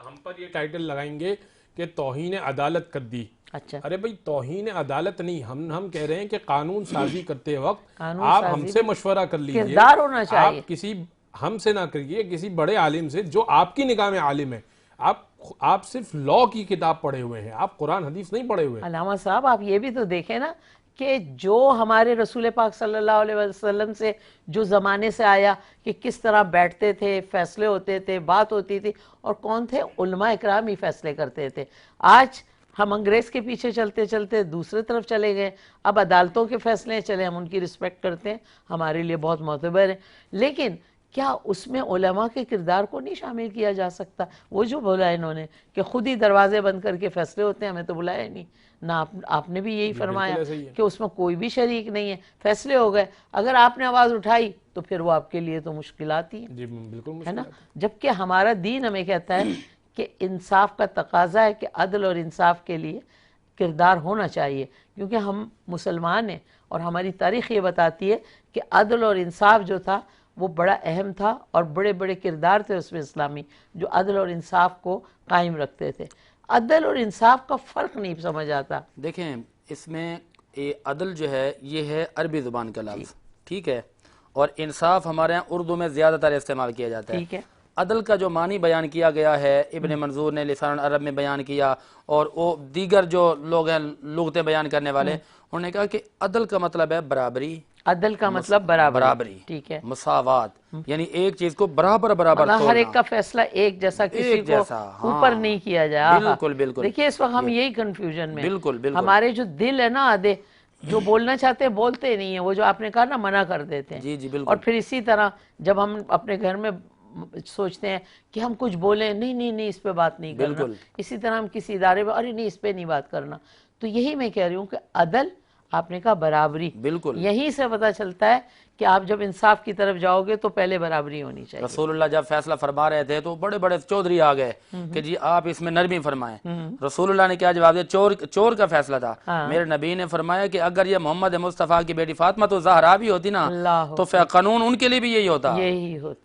Speaker 3: ہم پر یہ ٹائٹل لگائیں گے کہ توہین عدالت کر دی.
Speaker 1: اچھا,
Speaker 3: ارے بھائی توہین عدالت نہیں, ہم کہہ رہے ہیں کہ قانون سازی کرتے وقت آپ ہم سے مشورہ کر لیجئے,
Speaker 1: کردار ہونا چاہیے.
Speaker 3: آپ کسی ہم سے نہ کریے, کسی بڑے عالم سے جو آپ کی نگاہ میں عالم ہے. آپ صرف لاء کی کتاب پڑھے ہوئے ہیں, آپ قرآن حدیث نہیں پڑھے ہوئے.
Speaker 1: علامہ صاحب آپ یہ بھی تو دیکھیں نا کہ جو ہمارے رسول پاک صلی اللہ علیہ وسلم سے جو زمانے سے آیا کہ کس طرح بیٹھتے تھے, فیصلے ہوتے تھے, بات ہوتی تھی, اور کون تھے, علماء اکرام ہی فیصلے کرتے تھے. آج ہم انگریز کے پیچھے چلتے چلتے دوسرے طرف چلے گئے, اب عدالتوں کے فیصلے چلے, ہم ان کی رسپیکٹ کرتے ہیں, ہمارے لیے بہت معتبر ہیں, لیکن کیا اس میں علماء کے کردار کو نہیں شامل کیا جا سکتا؟ وہ جو بولا انہوں نے کہ خود ہی دروازے بند کر کے فیصلے ہوتے ہیں, ہمیں تو بلایا نہیں نہ. آپ نے بھی یہی فرمایا کہ اس میں کوئی بھی شریک نہیں ہے, فیصلے ہو گئے, اگر آپ نے آواز اٹھائی تو پھر وہ آپ کے لیے تو مشکلات ہی
Speaker 3: جی بالکل
Speaker 1: ہے نا. جبکہ ہمارا دین ہمیں کہتا ہے کہ انصاف کا تقاضا ہے کہ عدل اور انصاف کے لیے کردار ہونا چاہیے, کیونکہ ہم مسلمان ہیں اور ہماری تاریخ یہ بتاتی ہے کہ عدل اور انصاف جو تھا وہ بڑا اہم تھا, اور بڑے بڑے کردار تھے اس میں اسلامی جو عدل اور انصاف کو قائم رکھتے تھے. عدل اور انصاف کا فرق نہیں سمجھ آتا.
Speaker 4: دیکھیں, اس میں عدل جو ہے یہ ہے عربی زبان کا لفظ, ٹھیک ہے, اور انصاف ہمارے یہاں اردو میں زیادہ تر استعمال کیا جاتا ہے.
Speaker 1: ٹھیک ہے,
Speaker 4: عدل کا جو معنی بیان کیا گیا ہے ابن منظور نے لسان العرب میں بیان کیا, اور وہ دیگر جو لوگ ہیں لغتیں بیان کرنے والے, انہوں نے کہا کہ عدل کا مطلب ہے برابری.
Speaker 1: عدل کا مطلب برابری, ٹھیک ہے,
Speaker 4: مساوات, یعنی ایک چیز کو برابر
Speaker 1: مطلب ہر ایک کا فیصلہ ایک جیسا, کسی کو اوپر نہیں کیا جائے.
Speaker 4: بالکل بالکل.
Speaker 1: دیکھیے اس وقت ہم یہی کنفیوژن میں,
Speaker 4: بالکل بالکل,
Speaker 1: ہمارے جو دل ہے نا آدھے جو بولنا چاہتے ہیں بولتے نہیں ہیں, وہ جو آپ نے کہا نا منع کر دیتے ہیں.
Speaker 4: جی جی بالکل.
Speaker 1: اور پھر اسی طرح جب ہم اپنے گھر میں سوچتے ہیں کہ ہم کچھ بولیں, نہیں اس پہ بات نہیں کرنا, اسی طرح ہم کسی ادارے میں ارے نہیں اس پہ نہیں بات کرنا. تو یہی میں کہہ رہی ہوں کہ عدل, آپ نے کہا برابری,
Speaker 4: بالکل,
Speaker 1: یہیں سے پتہ چلتا ہے کہ آپ جب انصاف کی طرف جاؤ گے تو پہلے برابری ہونی چاہیے.
Speaker 4: رسول اللہ جب فیصلہ فرما رہے تھے تو بڑے بڑے چودھری آ گئے کہ جی آپ اس میں نرمی فرمائیں. رسول اللہ نے کیا جواب دیا؟ چور کا فیصلہ تھا. میرے نبی نے فرمایا کہ اگر یہ محمد مصطفیٰ کی بیٹی فاطمہ تو زہرا بھی ہوتی نا, تو قانون ان کے لیے بھی یہی ہوتا.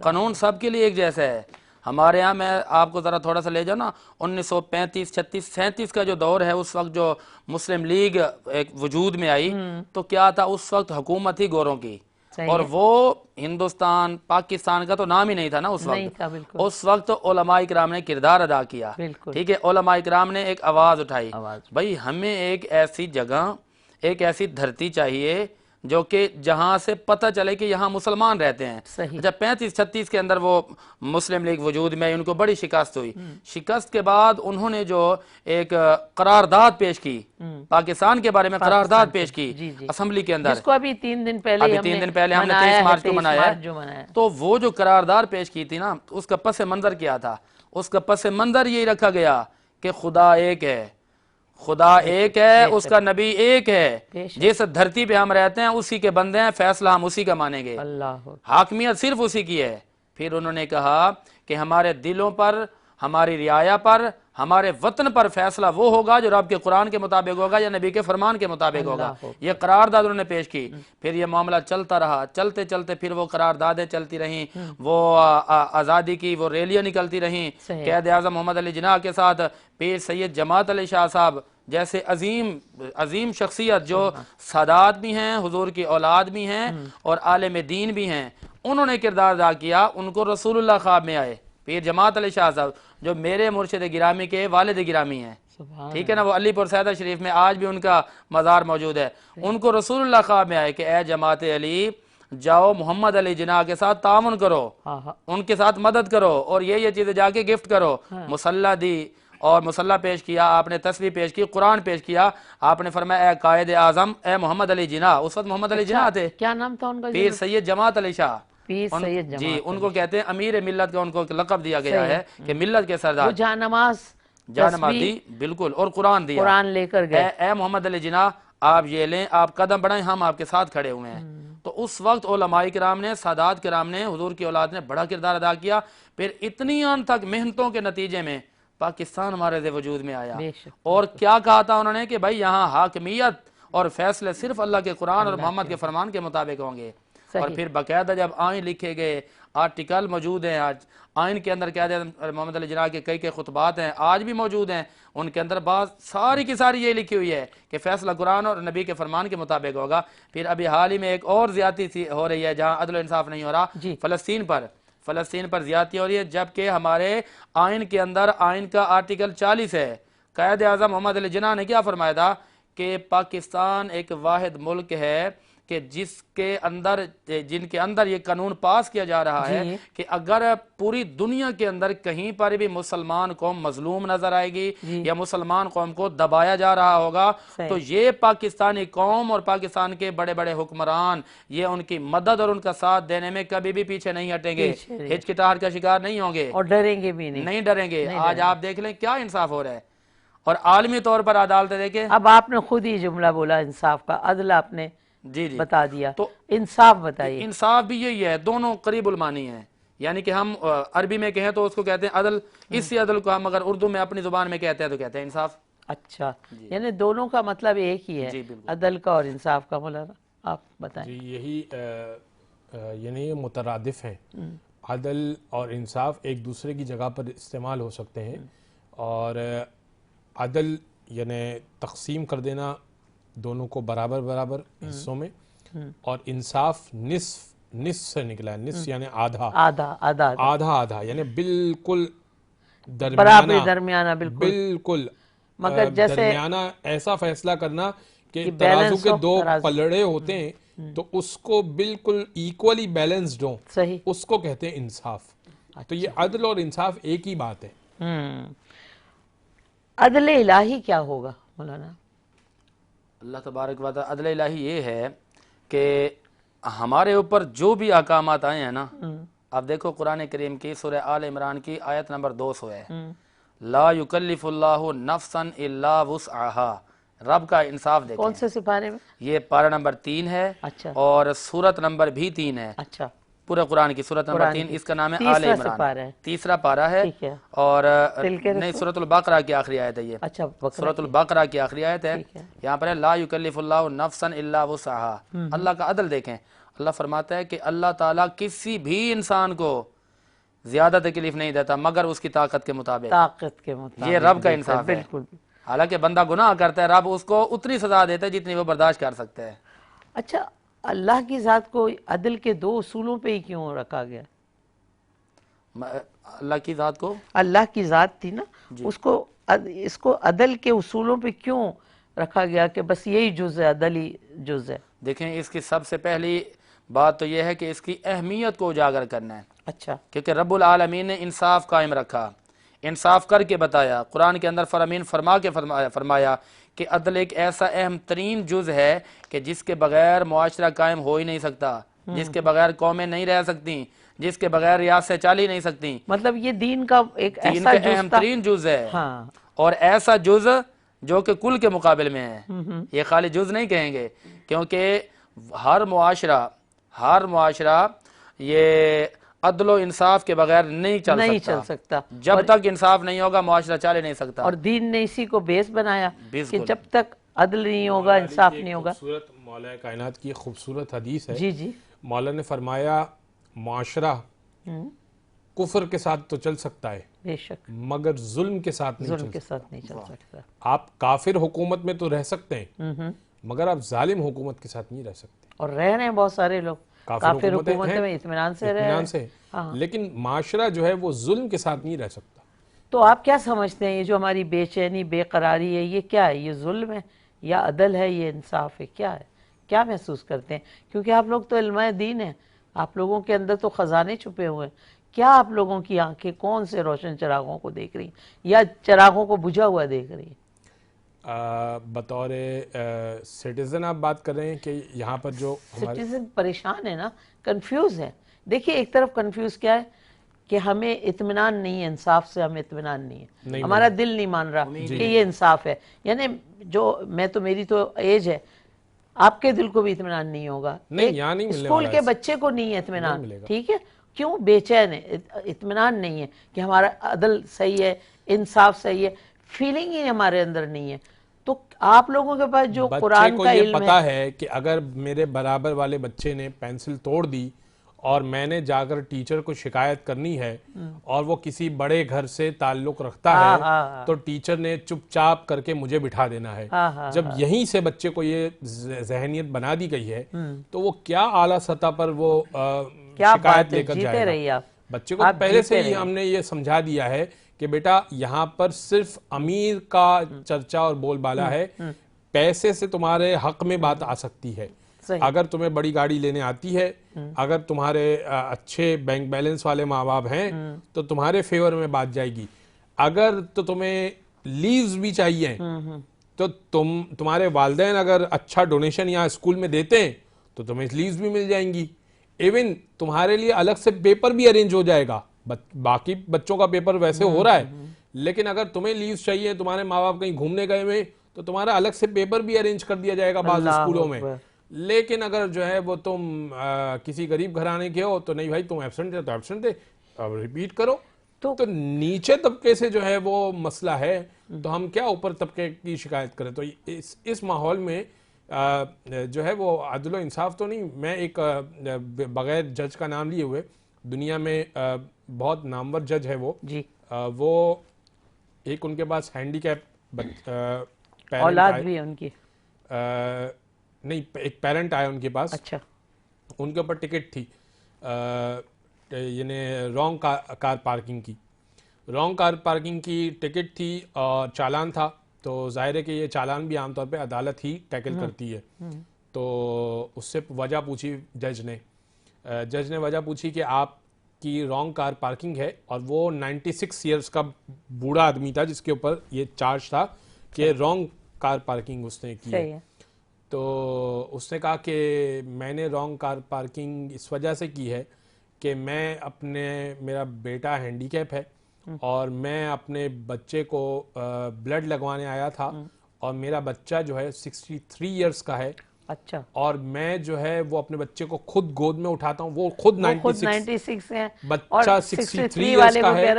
Speaker 4: قانون سب کے لیے ایک جیسا ہے. ہمارے ہاں میں آپ کو ذرا تھوڑا سا لے جاؤ نا, 1935 36 37 کا جو دور ہے, اس وقت جو مسلم لیگ ایک وجود میں آئی تو کیا تھا, اس وقت حکومت ہی گوروں کی, اور وہ ہندوستان پاکستان کا تو نام ہی نہیں تھا نا اس وقت. اس وقت علماء اکرام نے کردار ادا کیا, ٹھیک ہے, علماء اکرام نے ایک آواز اٹھائی, بھائی ہمیں ایک ایسی جگہ, ایک ایسی دھرتی چاہیے جو کہ جہاں سے پتہ چلے کہ یہاں مسلمان رہتے ہیں. جب 35 36 کے اندر وہ مسلم لیگ وجود میں, ان کو بڑی شکست ہوئی. شکست کے بعد انہوں نے جو ایک قرارداد پیش کی, پاکستان کے بارے میں قرارداد پیش کی اسمبلی کے اندر,
Speaker 1: جس کو ابھی 3 دن پہلے
Speaker 4: ہم نے 23 مارچ کو منایا. تو وہ جو قرارداد پیش کی تھی نا, اس کا پس منظر کیا تھا؟ اس کا پس منظر یہی رکھا گیا کہ خدا ایک ہے, خدا ایک ہے، اس کا نبی ایک ہے،
Speaker 1: بے شک۔
Speaker 4: جس دھرتی پہ ہم رہتے ہیں اسی کے بندے ہیں، فیصلہ ہم اسی کا مانیں گے،
Speaker 1: اللہ
Speaker 4: حاکمیت صرف اسی کی ہے۔ پھر انہوں نے کہا کہ ہمارے دلوں پر، ہماری رعایا پر، ہمارے وطن پر فیصلہ وہ ہوگا جو رب کے قرآن کے مطابق ہوگا یا نبی کے فرمان کے مطابق ہوگا۔ یہ قرارداد انہوں نے پیش کی۔ پھر یہ معاملہ چلتا رہا، چلتے چلتے پھر وہ قراردادیں چلتی رہیں، وہ آزادی کی وہ ریلیاں نکلتی رہیں، قائد اعظم محمد علی جناح کے ساتھ پیر سید جماعت علی شاہ صاحب جیسے عظیم شخصیت جو سادات بھی ہیں، حضور کی اولاد بھی ہیں اور عالم دین بھی ہیں، انہوں نے کردار ادا کیا۔ ان کو رسول اللہ خواب میں آئے، پیر جماعت علی شاہ صاحب جو میرے مرشد گرامی کے والد گرامی ہیں، ٹھیک ہے نا، وہ علی پور سیدہ شریف میں آج بھی ان کا مزار موجود ہے۔ ان کو رسول اللہ خواب میں آئے کہ اے جماعت علی، جاؤ محمد علی جناح کے ساتھ تعاون کرو، ان کے ساتھ مدد کرو اور یہ چیزیں جا کے گفٹ کرو۔ مسلح دی اور مسلح پیش کیا، آپ نے تسبیح پیش کی، قرآن پیش کیا، آپ نے فرمایا اے قائد اعظم، اے محمد علی جناح، اس وقت محمد علی جناح تھے،
Speaker 1: کیا نام تھا ان کا؟
Speaker 4: پیر سید جماعت علی شاہ،
Speaker 1: پیر سید جماعت،
Speaker 4: جی ان کو کہتے ہیں امیر ملت کا، ان کو لقب دیا گیا ہے کہ ملت کے سردار،
Speaker 1: وہ جانماز
Speaker 4: دی بالکل، اور قرآن دیا،
Speaker 1: قرآن لے کر گئے۔
Speaker 4: اے محمد علی جناح آپ یہ لیں، آپ قدم بڑھائیں، ہم آپ کے ساتھ کھڑے ہوئے ہیں۔ تو اس وقت علماء کرام نے، سادات کرام نے، حضور کی اولاد نے بڑا کردار ادا کیا۔ پھر اتنی آن تک محنتوں کے نتیجے میں پاکستان ہمارے وجود میں آیا، اور کیا کہا تھا انہوں نے کہ بھائی یہاں حاکمیت اور فیصلے صرف اللہ کے قرآن اور محمد کے فرمان کے مطابق ہوں گے۔ اور پھر باقاعدہ جب آئین لکھے گئے، آرٹیکل موجود ہیں، آج آئین کے اندر کیا محمد علی جناح کے کئی خطبات ہیں، آج بھی موجود ہیں، ان کے اندر بعض ساری کی ساری یہ لکھی ہوئی ہے کہ فیصلہ قرآن اور نبی کے فرمان کے مطابق ہوگا۔ پھر ابھی حال ہی میں ایک اور زیادتی ہو رہی ہے جہاں عدل و انصاف نہیں ہو رہا، فلسطین پر زیادتی ہو رہی ہے، جبکہ ہمارے آئین کے اندر آئین کا آرٹیکل 40 ہے۔ قائد اعظم محمد علی جناح نے کیا فرمایا تھا کہ پاکستان ایک واحد ملک ہے کہ جن کے اندر یہ قانون پاس کیا جا رہا ہے کہ اگر پوری دنیا کے اندر کہیں پر بھی مسلمان قوم مظلوم نظر آئے گی یا مسلمان قوم کو دبایا جا رہا ہوگا تو یہ پاکستانی قوم اور پاکستان کے بڑے بڑے حکمران یہ ان کی مدد اور ان کا ساتھ دینے میں کبھی بھی پیچھے نہیں ہٹیں گے، ہچکچاہٹ کا شکار نہیں ہوں گے،
Speaker 1: اور ڈریں گے بھی
Speaker 4: نہیں ڈریں گے۔ آج آپ دیکھ لیں کیا انصاف ہو رہا ہے، اور عالمی طور پر عدالتیں دیکھیں۔
Speaker 1: اب آپ نے خود ہی جملہ بولا انصاف کا، عدل آپ نے بتا دیا، تو انصاف بتائیے۔
Speaker 4: انصاف بھی یہی ہے، دونوں قریب المانی ہیں، یعنی کہ ہم عربی میں کہیں تو اس کو کہتے ہیں عدل، اسی عدل کو ہم اگر اردو میں اپنی زبان میں کہتے ہیں تو کہتے ہیں انصاف۔
Speaker 1: اچھا، یعنی دونوں کا مطلب ایک ہی ہے، عدل کا اور انصاف کا۔ مولانا آپ بتائیں۔
Speaker 3: جی یہی یعنی مترادف ہیں، عدل اور انصاف ایک دوسرے کی جگہ پر استعمال ہو سکتے ہیں، اور عدل یعنی تقسیم کر دینا دونوں کو برابر برابر حصوں میں، اور انصاف نصف سے نکلا ہے، نصف یعنی آدھا یعنی بالکل
Speaker 1: درمیانہ،
Speaker 3: بالکل
Speaker 1: مگر جیسے
Speaker 3: درمیانہ ایسا فیصلہ کرنا کہ ترازو کے دو پلڑے ہوتے ہیں تو اس کو بالکل ایکولی بیلنسڈ ہوں،
Speaker 1: صحیح،
Speaker 3: اس کو کہتے ہیں انصاف۔ تو یہ عدل اور انصاف ایک ہی بات ہے۔
Speaker 1: عدل الہی کیا ہوگا مولانا؟
Speaker 4: اللہ تبارک و تعالی عدل الہی یہ ہے کہ ہمارے اوپر جو بھی احکامات آئے ہیں نا، اب دیکھو قرآن کریم کی سورہ آل عمران کی آیت نمبر 200 ہے، لا یکلف اللہ نفسا الا وسعها، رب کا انصاف دیکھیں۔
Speaker 1: کون سے سپارے میں؟
Speaker 4: یہ پارہ نمبر 3 ہے، اور سورت نمبر بھی 3 ہے،
Speaker 1: اچھا،
Speaker 4: پورے قرآن کی سورت نمبر 3، اس کا نام ہے آل عمران، تیسرا پارہ ہے، اور نہیں سورت البقرہ کی آخری آیت ہے یہ، سورت البقرہ کی آخری آیت ہے، یہاں پر ہے لا یکلف اللہ نفسا الا وسعها۔ اللہ کا عدل دیکھیں، اللہ فرماتا ہے کہ اللہ تعالیٰ کسی بھی انسان کو زیادہ تکلیف نہیں دیتا مگر اس کی طاقت کے مطابق، یہ رب کا انصاف ہے۔ حالانکہ بندہ گناہ کرتا ہے، رب اس کو اتنی سزا دیتا ہے جتنی وہ برداشت کر سکتا ہے۔
Speaker 1: اچھا، اللہ کی ذات کو عدل کے دو اصولوں پہ ہی کیوں رکھا گیا؟
Speaker 4: اللہ کی ذات کو،
Speaker 1: اللہ کی ذات تھی نا، اس کو عدل کے اصولوں پہ کیوں رکھا گیا کہ بس یہی جز ہے، عدل ہی جز ہے؟
Speaker 4: دیکھیں اس کی سب سے پہلی بات تو یہ ہے کہ اس کی اہمیت کو اجاگر کرنا ہے۔
Speaker 1: اچھا،
Speaker 4: کیونکہ رب العالمین نے انصاف قائم رکھا، انصاف کر کے بتایا، قرآن کے اندر فرامین فرمایا کہ عدل ایک ایسا اہم ترین جز ہے کہ جس کے بغیر معاشرہ قائم ہو ہی نہیں سکتا، جس کے بغیر قومیں نہیں رہ سکتی، جس کے بغیر ریاستیں چل ہی نہیں سکتی۔
Speaker 1: مطلب یہ دین کا ایک ایسا
Speaker 4: اہم ترین جز ہے، اور ایسا جز جو کہ کل کے مقابل میں ہیں، یہ خالی جز نہیں کہیں گے، کیونکہ ہر معاشرہ یہ عدل و انصاف کے بغیر نہیں چل سکتا، جب تک انصاف نہیں ہوگا معاشرہ چل ہی نہیں سکتا۔
Speaker 1: اور دین نے اسی کو بیس بنایا کہ جب تک عدل نہیں ہوگا، انصاف نہیں ہوگا۔
Speaker 3: خوبصورت مولا کائنات کی خوبصورت حدیث ہے،
Speaker 1: جی جی،
Speaker 3: مولا نے فرمایا معاشرہ کفر کے ساتھ تو چل سکتا ہے
Speaker 1: بے شک،
Speaker 3: مگر ظلم کے ساتھ نہیں
Speaker 1: ظلم کے ساتھ نہیں چل سکتا۔
Speaker 3: آپ کافر حکومت میں تو رہ سکتے ہیں مگر آپ ظالم حکومت کے ساتھ نہیں رہ سکتے۔
Speaker 1: اور رہ رہے ہیں بہت سارے لوگ کافر حکومت میں اطمینان سے رہ رہے ہیں،
Speaker 3: لیکن معاشرہ جو ہے وہ ظلم کے ساتھ نہیں رہ سکتا۔
Speaker 1: تو آپ کیا سمجھتے ہیں یہ جو ہماری بے چینی، بے قراری ہے، یہ کیا ہے؟ یہ ظلم ہے یا عدل ہے، یہ انصاف ہے، کیا ہے؟ کیا محسوس کرتے ہیں؟ کیونکہ آپ لوگ تو علماء دین ہیں، آپ لوگوں کے اندر تو خزانے چھپے ہوئے ہیں۔ کیا آپ لوگوں کی آنکھیں کون سے روشن چراغوں کو دیکھ رہی ہیں یا چراغوں کو بجھا ہوا دیکھ رہی ہیں؟
Speaker 3: بطور سٹیزن آپ بات کر رہے ہیں کہ یہاں پر جو
Speaker 1: سٹیزن پریشان ہے نا، کنفیوز ہے۔ دیکھیے ایک طرف کنفیوز کیا ہے کہ ہمیں اطمینان نہیں ہے، انصاف سے ہمیں اطمینان نہیں ہے، ہمارا دل نہیں مان رہا کہ یہ انصاف ہے۔ یعنی میری تو ایج ہے، آپ کے دل کو بھی اطمینان نہیں ہوگا، اسکول کے بچے کو نہیں ہے اطمینان، ٹھیک ہے؟ کیوں؟ بے چین ہے، اطمینان نہیں ہے کہ ہمارا عدل صحیح ہے، انصاف صحیح ہے، فیلنگ ہی ہمارے اندر نہیں ہے۔ تو آپ لوگوں کے پاس جو قرآن کا علم ہے،
Speaker 3: بچے کو یہ پتا ہے کہ اگر میرے برابر والے بچے نے پینسل توڑ دی اور میں نے جا کر ٹیچر کو شکایت کرنی ہے اور وہ کسی بڑے گھر سے تعلق رکھتا ہے تو ٹیچر نے چپ چاپ کر کے مجھے بٹھا دینا ہے۔ جب یہیں سے بچے کو یہ ذہنیت بنا دی گئی ہے تو وہ کیا اعلیٰ سطح پر وہ شکایت لے کر جائے گا؟ بچے کو پہلے سے ہی ہم نے یہ سمجھا دیا ہے کہ بیٹا یہاں پر صرف امیر کا چرچا اور بول بالا ہے، پیسے سے تمہارے حق میں بات آ سکتی ہے۔ اگر تمہیں بڑی گاڑی لینے آتی ہے، اگر تمہارے اچھے بینک بیلنس والے ماں باپ ہیں تو تمہارے فیور میں بات جائے گی۔ اگر تو تمہیں لیوز بھی چاہیے تو تمہارے والدین اگر اچھا ڈونیشن یہاں اسکول میں دیتے ہیں تو تمہیں لیوز بھی مل جائیں گی۔ ایون تمہارے لیے الگ سے پیپر بھی ارینج ہو جائے گا، باقی بچوں کا پیپر ویسے ہو رہا ہے لیکن اگر تمہیں لیوز چاہیے، تمہارے ماں باپ کہیں گھومنے گئے ہوئے تو تمہارا الگ سے پیپر بھی ارینج کر دیا جائے گا بعض اسکولوں میں۔ لیکن اگر جو ہے وہ تم کسی غریب گھرانے کے ہو تو نہیں بھائی، تم ایبسنٹ ہے تو ایبسنٹ ہے، اب ریپیٹ کرو۔ تو نیچے طبقے سے جو ہے وہ مسئلہ ہے تو ہم کیا اوپر طبقے کی شکایت کریں؟ تو اس ماحول میں جو ہے وہ عدل و انصاف تو نہیں۔ میں ایک بغیر جج کا نام لیے ہوئے، دنیا میں بہت نامور جج ہے وہ ایک ان کے پاس ہینڈی کیپ
Speaker 1: اولاد بھی ہے ان کی،
Speaker 3: نہیں ایک پیرنٹ آیا ان کے پاس،
Speaker 1: اچھا،
Speaker 3: ان کے اوپر ٹکٹ تھی یعنی رانگ کار پارکنگ کی ٹکٹ تھی اور چالان تھا۔ تو ظاہر ہے کہ یہ چالان بھی عام طور پہ عدالت ہی ٹیکل کرتی ہے۔ تو اس سے وجہ پوچھی جج نے وجہ پوچھی کہ آپ کی رانگ کار پارکنگ ہے، اور وہ 96 ایئرز کا بوڑھا آدمی تھا جس کے اوپر یہ چارج تھا کہ رانگ کار پارکنگ اس نے کی ہے۔ تو اس نے کہا کہ میں نے رانگ کار پارکنگ اس وجہ سے کی ہے کہ میرا بیٹا ہینڈی کیپ ہے اور میں اپنے بچے کو بلڈ لگوانے آیا تھا اور میرا بچہ جو ہے 63 ایئرز کا ہے،
Speaker 1: اچھا،
Speaker 3: اور میں جو ہے وہ اپنے بچے کو خود گود میں اٹھاتا ہوں، وہ خود 96 ہے، بچہ 63 ایئرز کا ہے،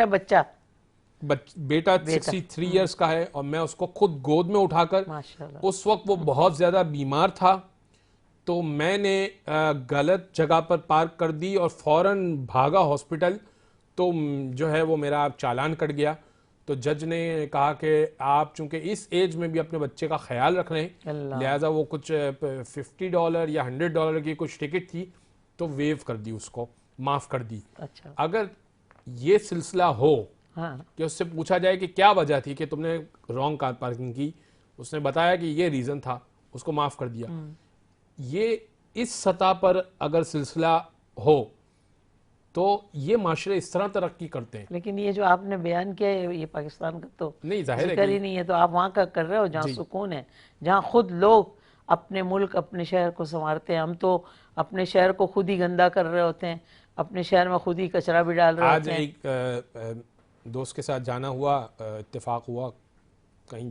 Speaker 3: بیٹا 63 ایئرز کا ہے، اور میں اس کو خود گود میں اٹھا کر، اس وقت وہ بہت زیادہ بیمار تھا تو میں نے غلط جگہ پر پارک کر دی اور فوراً بھاگا ہاسپٹل، تو جو ہے وہ میرا چالان کٹ گیا۔ تو جج نے کہا کہ آپ چونکہ اس ایج میں بھی اپنے بچے کا خیال رکھ رہے ہیں، لہٰذا وہ کچھ $50 یا $100 کی کچھ ٹکٹ تھی تو ویو کر دی، اس کو معاف کر دی۔ اگر یہ سلسلہ ہو کہ اس سے پوچھا جائے کہ کیا وجہ تھی کہ تم نے رانگ کار پارکنگ کی، اس نے بتایا کہ یہ ریزن تھا، اس کو معاف کر دیا، یہ اس سطح پر اگر سلسلہ ہو تو یہ معاشرے اس طرح ترقی کرتے ہیں۔
Speaker 1: لیکن یہ جو آپ نے بیان کیا ہے یہ پاکستان کا تو ذکر ہی نہیں ہے، تو آپ وہاں کا کر رہے ہو جہاں سکون ہے، جہاں خود لوگ اپنے ملک اپنے شہر کو سنوارتے ہیں۔ ہم تو اپنے شہر کو خود ہی گندا کر رہے ہوتے ہیں، اپنے شہر میں خود ہی کچرا بھی ڈال رہے ہوتے ہیں۔
Speaker 3: آج ایک دوست کے ساتھ جانا ہوا، اتفاق ہوا کہیں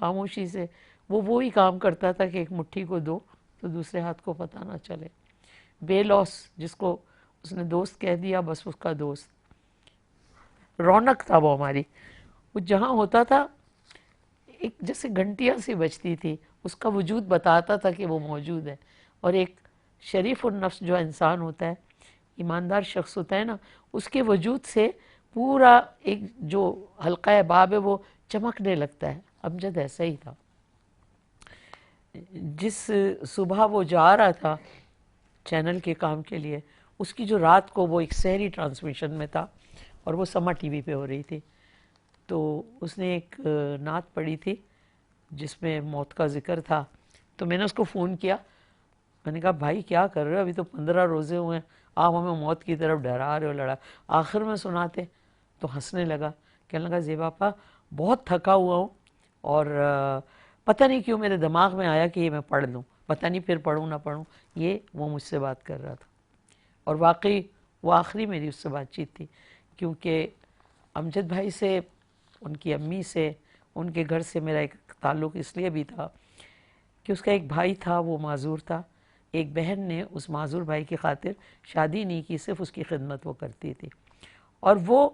Speaker 1: خاموشی سے وہ وہی کام کرتا تھا کہ ایک مٹھی کو دو تو دوسرے ہاتھ کو پتہ نہ چلے. بے لوس جس کو اس نے دوست کہہ دیا بس اس کا دوست. رونق تھا وہ ہماری. وہ جہاں ہوتا تھا ایک جیسے گھنٹیاں سی بجتی تھی, اس کا وجود بتاتا تھا کہ وہ موجود ہے. اور ایک شریف النفس جو انسان ہوتا ہے, ایماندار شخص ہوتا ہے نا, اس کے وجود سے پورا ایک جو حلقہ باب ہے وہ چمکنے لگتا ہے. امجد ایسا ہی تھا. جس صبح وہ جا رہا تھا چینل کے کام کے لیے, اس کی جو رات کو وہ ایک سحری ٹرانسمیشن میں تھا اور وہ سما ٹی وی پہ ہو رہی تھی, تو اس نے ایک نعت پڑھی تھی جس میں موت کا ذکر تھا. تو میں نے اس کو فون کیا, میں نے کہا بھائی کیا کر رہے ہو, ابھی تو 15 روزے ہوئے ہیں, آپ ہمیں موت کی طرف ڈرا رہے ہو. لڑا آخر میں سناتے تو ہنسنے لگا, کہنے لگا زیبا آپا بہت تھکا ہوا ہوں اور پتہ نہیں کیوں میرے دماغ میں آیا کہ یہ میں پڑھ لوں, پتہ نہیں پھر پڑھوں نہ پڑھوں. یہ وہ مجھ سے بات کر رہا تھا اور واقعی وہ آخری میری اس سے بات چیت تھی, کیونکہ امجد بھائی سے, ان کی امی سے, ان کے گھر سے میرا ایک تعلق اس لیے بھی تھا کہ اس کا ایک بھائی تھا وہ معذور تھا. ایک بہن نے اس معذور بھائی کی خاطر شادی نہیں کی, صرف اس کی خدمت وہ کرتی تھی اور وہ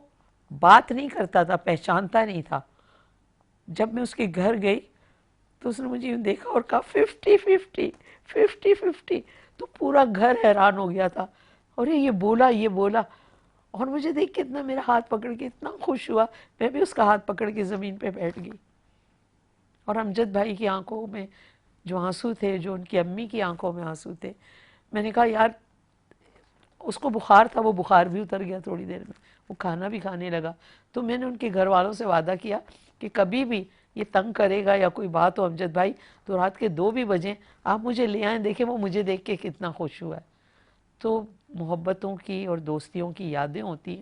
Speaker 1: بات نہیں کرتا تھا, پہچانتا نہیں تھا. جب میں اس کے گھر گئی تو اس نے مجھے یوں دیکھا اور کہا 50-50 50-50. تو پورا گھر حیران ہو گیا تھا, اور یہ بولا اور مجھے دیکھ کے اتنا میرا ہاتھ پکڑ کے اتنا خوش ہوا, میں بھی اس کا ہاتھ پکڑ کے زمین پہ بیٹھ گئی. اور امجد بھائی کی آنکھوں میں جو آنسو تھے, جو ان کی امی کی آنکھوں میں آنسو تھے, میں نے کہا یار اس کو بخار تھا, وہ بخار بھی اتر گیا تھوڑی دیر میں, وہ کھانا بھی کھانے لگا. تو میں نے ان کے گھر والوں سے وعدہ کیا کہ کبھی بھی یہ تنگ کرے گا یا کوئی بات ہو امجد بھائی تو رات کے 2 بھی بجیں آپ مجھے لے آئیں, دیکھیں وہ مجھے دیکھ کے کتنا خوش ہوا ہے. تو محبتوں کی اور دوستیوں کی یادیں ہوتی ہیں.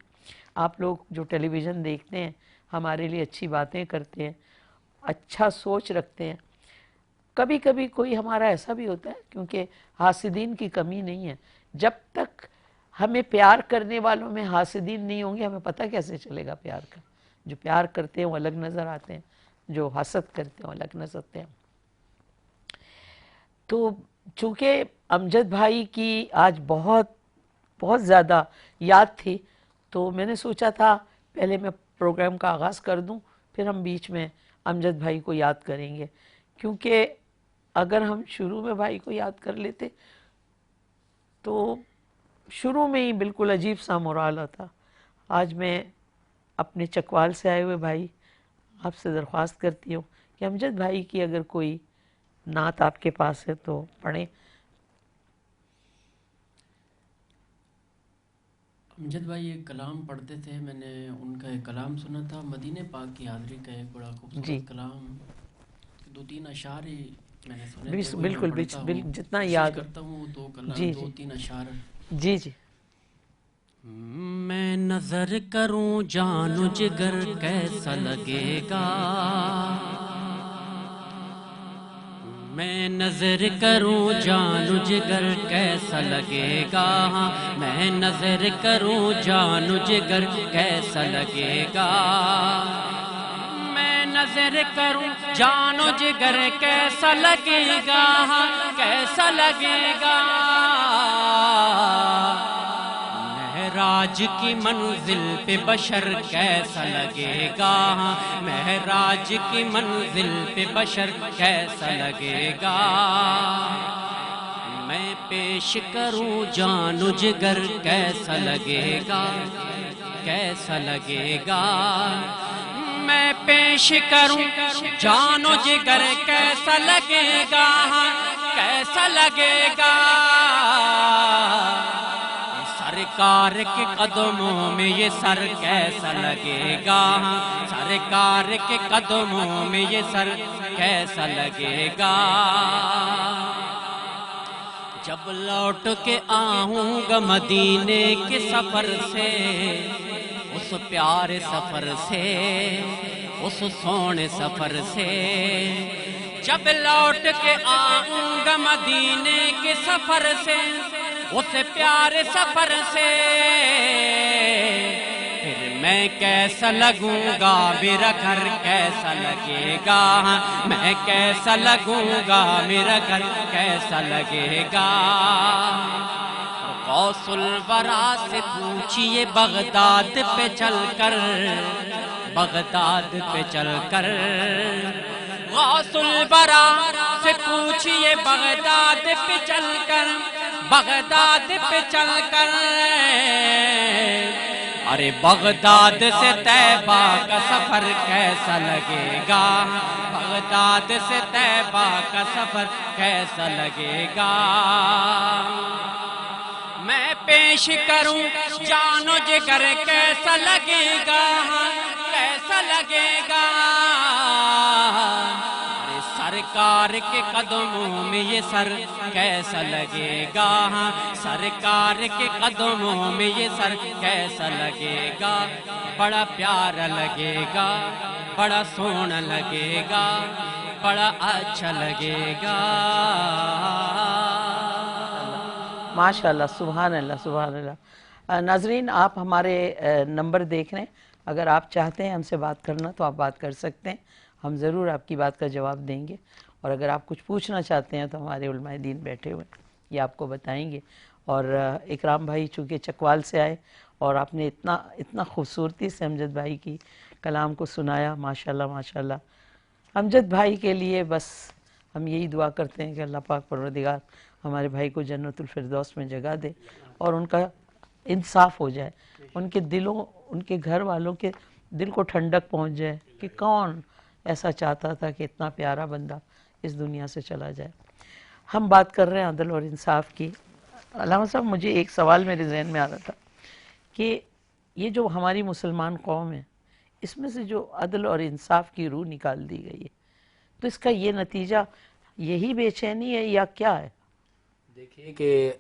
Speaker 1: آپ لوگ جو ٹیلی ویژن دیکھتے ہیں ہمارے لیے اچھی باتیں کرتے ہیں, اچھا سوچ رکھتے ہیں. کبھی کبھی کوئی ہمارا ایسا بھی ہوتا ہے, کیونکہ حاسدین کی کمی نہیں ہے. جب تک ہمیں پیار کرنے والوں میں حاسدین نہیں ہوں گے ہمیں پتہ کیسے چلے گا پیار کا. جو پیار کرتے ہیں وہ الگ نظر آتے ہیں, جو حسد کرتے ہیں وہ الگ نظر آتے ہیں. تو چونکہ امجد بھائی کی آج بہت زیادہ یاد تھی, تو میں نے سوچا تھا پہلے میں پروگرام کا آغاز کر دوں, پھر ہم بیچ میں امجد بھائی کو یاد کریں گے. کیونکہ اگر ہم شروع میں بھائی کو یاد کر لیتے تو شروع میں ہی بالکل عجیب سا مورال آتا. آج میں اپنے چکوال سے آئے ہوئے بھائی آپ سے درخواست کرتی ہوں کہ امجد بھائی کی اگر کوئی نعت آپ کے پاس ہے تو پڑھیں.
Speaker 2: امجد بھائی ایک کلام پڑھتے تھے, میں نے ان کا ایک کلام سنا تھا, مدینہ پاک کی حاضری کا ایک بڑا خوبصورت کلام, 2-3 اشعار ہی میں نے سنے تھے.
Speaker 1: بالکل جتنا یاد
Speaker 2: کرتا ہوں 2 کلام,
Speaker 1: جی
Speaker 2: 2-3 اشعار.
Speaker 1: جی.
Speaker 2: میں نظر کروں جان و جگر کیسا لگے گا, میں نظر کروں جان و جگر کیسا لگے گا, میں نظر کروں جان و جگر کیسا لگے گا, میں نظر کروں جان و جگر کیسا لگے گا, کیسا لگے گا. مہراج کی منزل پہ بشر کیسا لگے گا, مہراج کی منزل پہ بشر کیسا لگے گا. میں پیش کروں جان و جگر کیسا لگے گا, کیسا لگے گا. میں پیش کروں جان و جگر کیسا لگے گا, کیسا لگے گا. سرکار کے قدموں میں یہ سر کیسا لگے گا, سرکار کے قدموں میں یہ سر کیسا لگے گا. جب لوٹ کے آؤں گا مدینے کے سفر سے, اس پیارے سفر سے, اس سونے سفر سے, جب لوٹ کے آؤں گا مدینے کے سفر سے, اس پیارے سفر سے, پھر میں کیسا لگوں گا میرا گھر کیسا لگے گا میں کیسا لگوں گا میرا گھر کیسا لگے گا غوث الورا سے پوچھئے بغداد پہ چل کر بغداد پہ چل کر غوث الورا سے پوچھئے بغداد پہ چل کر بغداد پہ چل کر ارے بغداد سے طیبہ کا سفر کیسا لگے گا بغداد سے طیبہ کا سفر کیسا لگے گا میں پیش کروں جان و جگر کیسا لگے گا کیسا لگے گا ارے سرکار کے قدموں میں یہ سر کیسا لگے گا سرکار کے قدموں میں یہ سر کیسا لگے گا بڑا پیارا لگے گا بڑا سونا لگے گا بڑا اچھا لگے گا
Speaker 1: ماشاءاللہ سبحان اللہ سبحان اللہ۔ ناظرین آپ ہمارے نمبر دیکھ رہے ہیں، اگر آپ چاہتے ہیں ہم سے بات کرنا تو آپ بات کر سکتے ہیں، ہم ضرور آپ کی بات کا جواب دیں گے، اور اگر آپ کچھ پوچھنا چاہتے ہیں تو ہمارے علماء دین بیٹھے ہوئے ہیں، یہ آپ کو بتائیں گے۔ اور اکرام بھائی چونکہ چکوال سے آئے اور آپ نے اتنا خوبصورتی سے امجد بھائی کی کلام کو سنایا، ماشاءاللہ ماشاءاللہ۔ امجد بھائی کے لیے بس ہم یہی دعا کرتے ہیں کہ اللہ پاک پروردگار ہمارے بھائی کو جنت الفردوس میں جگہ دے اور ان کا انصاف ہو جائے، ان کے دلوں ان کے گھر والوں کے دل کو ٹھنڈک پہنچ جائے کہ کون ایسا چاہتا تھا کہ اتنا پیارا بندہ اس دنیا سے چلا جائے۔ ہم بات کر رہے ہیں عدل اور انصاف کی۔ علامہ صاحب مجھے ایک سوال میرے ذہن میں آ رہا تھا کہ یہ جو ہماری مسلمان قوم ہے اس میں سے جو عدل اور انصاف کی روح نکال دی گئی ہے تو اس کا یہ نتیجہ یہی بے چینی ہے یا کیا ہے؟
Speaker 4: دیکھیے کہ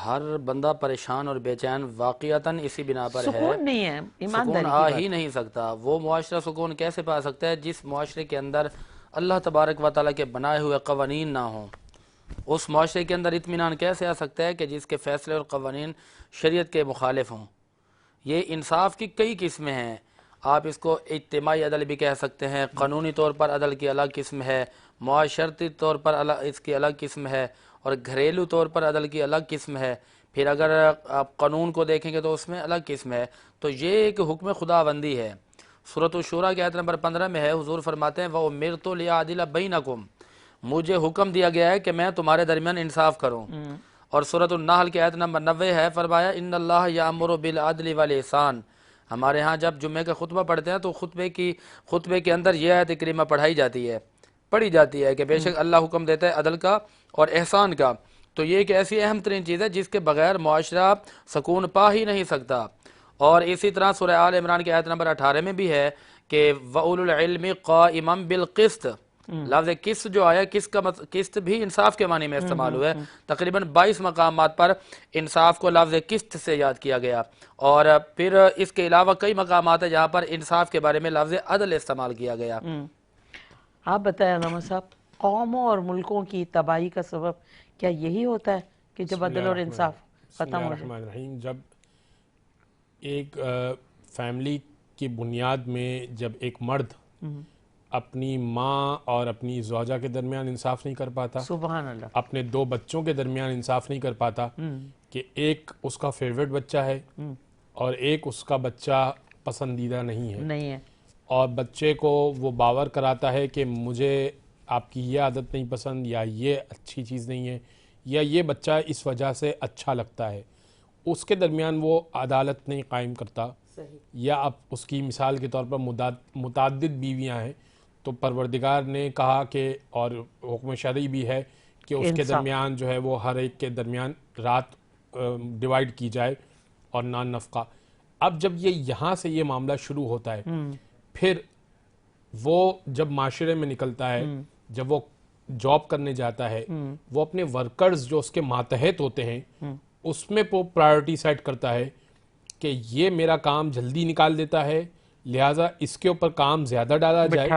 Speaker 4: ہر بندہ پریشان اور بے چین واقعتاً اسی بنا پر ہے،
Speaker 1: سکون نہیں ہے، ایمانداری
Speaker 4: سکون آ ہی نہیں سکتا۔ وہ معاشرہ سکون کیسے پا سکتا ہے جس معاشرے کے اندر اللہ تبارک و تعالیٰ کے بنائے ہوئے قوانین نہ ہوں؟ اس معاشرے کے اندر اطمینان کیسے آ سکتا ہے کہ جس کے فیصلے اور قوانین شریعت کے مخالف ہوں؟ یہ انصاف کی کئی قسمیں ہیں، آپ اس کو اجتماعی عدل بھی کہہ سکتے ہیں، قانونی طور پر عدل کی الگ قسم ہے، معاشرتی طور پر اس کی الگ قسم ہے، اور گھریلو طور پر عدل کی الگ قسم ہے۔ پھر اگر آپ قانون کو دیکھیں گے تو اس میں الگ قسم ہے۔ تو یہ ایک حکم خداوندی ہے۔ سورۃ الشورى کی آیت نمبر 15 میں ہے، حضور فرماتے ہیں وَأُمِرْتُ لِأَعْدِلَ بَيْنَكُمْ، مجھے حکم دیا گیا ہے کہ میں تمہارے درمیان انصاف کروں۔ اور سورۃ النحل کی آیت نمبر 90 ہے، فرمایا ان اللہ یأمر بالعدل والإحسان۔ ہمارے ہاں جب جمعے کا خطبہ پڑھتے ہیں تو خطبے کے اندر یہ آیت کریمہ پڑھی جاتی ہے کہ بے شک اللہ حکم دیتا ہے عدل کا اور احسان کا۔ تو یہ ایک ایسی اہم ترین چیز ہے جس کے بغیر معاشرہ سکون پا ہی نہیں سکتا۔ اور اسی طرح سورہ آل عمران کی آیت نمبر 18 میں بھی ہے کہ وَأُولُو الْعِلْمِ قَائِمًا بِالْقِسْطِ۔ لفظ قسط جو آیا، قسط بھی انصاف کے معنی میں استعمال ہوا ہے۔ تقریباً 22 مقامات پر انصاف کو لفظ قسط سے یاد کیا گیا، اور پھر اس کے علاوہ کئی مقامات ہیں جہاں پر انصاف کے بارے میں لفظ عدل استعمال کیا گیا۔
Speaker 1: آپ بتائیں علامہ صاحب، قوموں اور ملکوں کی تباہی کا سبب کیا یہی ہوتا ہے کہ جب عدل اور انصاف ختم ہو جائے؟
Speaker 3: جب ایک فیملی کی بنیاد میں جب ایک مرد اپنی ماں اور اپنی زوجہ کے درمیان انصاف نہیں کر پاتا،
Speaker 1: سبحان اللہ،
Speaker 3: اپنے 2 بچوں کے درمیان انصاف نہیں کر پاتا کہ ایک اس کا فیوریٹ بچہ ہے اور ایک اس کا بچہ پسندیدہ نہیں ہے، اور بچے کو وہ باور کراتا ہے کہ مجھے آپ کی یہ عادت نہیں پسند، یا یہ اچھی چیز نہیں ہے، یا یہ بچہ اس وجہ سے اچھا لگتا ہے، اس کے درمیان وہ عدالت نہیں قائم کرتا، یا اب اس کی مثال کے طور پر متعدد بیویاں ہیں تو پروردگار نے کہا کہ، اور حکم شرعی بھی ہے کہ اس کے درمیان جو ہے وہ ہر ایک کے درمیان رات ڈیوائیڈ کی جائے اور نان نفقہ۔ اب جب یہاں سے یہ معاملہ شروع ہوتا ہے، پھر وہ جب معاشرے میں نکلتا ہے، جب وہ جاب کرنے جاتا ہے، وہ اپنے ورکرز جو اس کے ماتحت ہوتے ہیں اس میں پرائیورٹی سیٹ کرتا ہے کہ یہ میرا کام جلدی نکال دیتا ہے، لہٰذا اس کے اوپر کام زیادہ ڈالا جائے،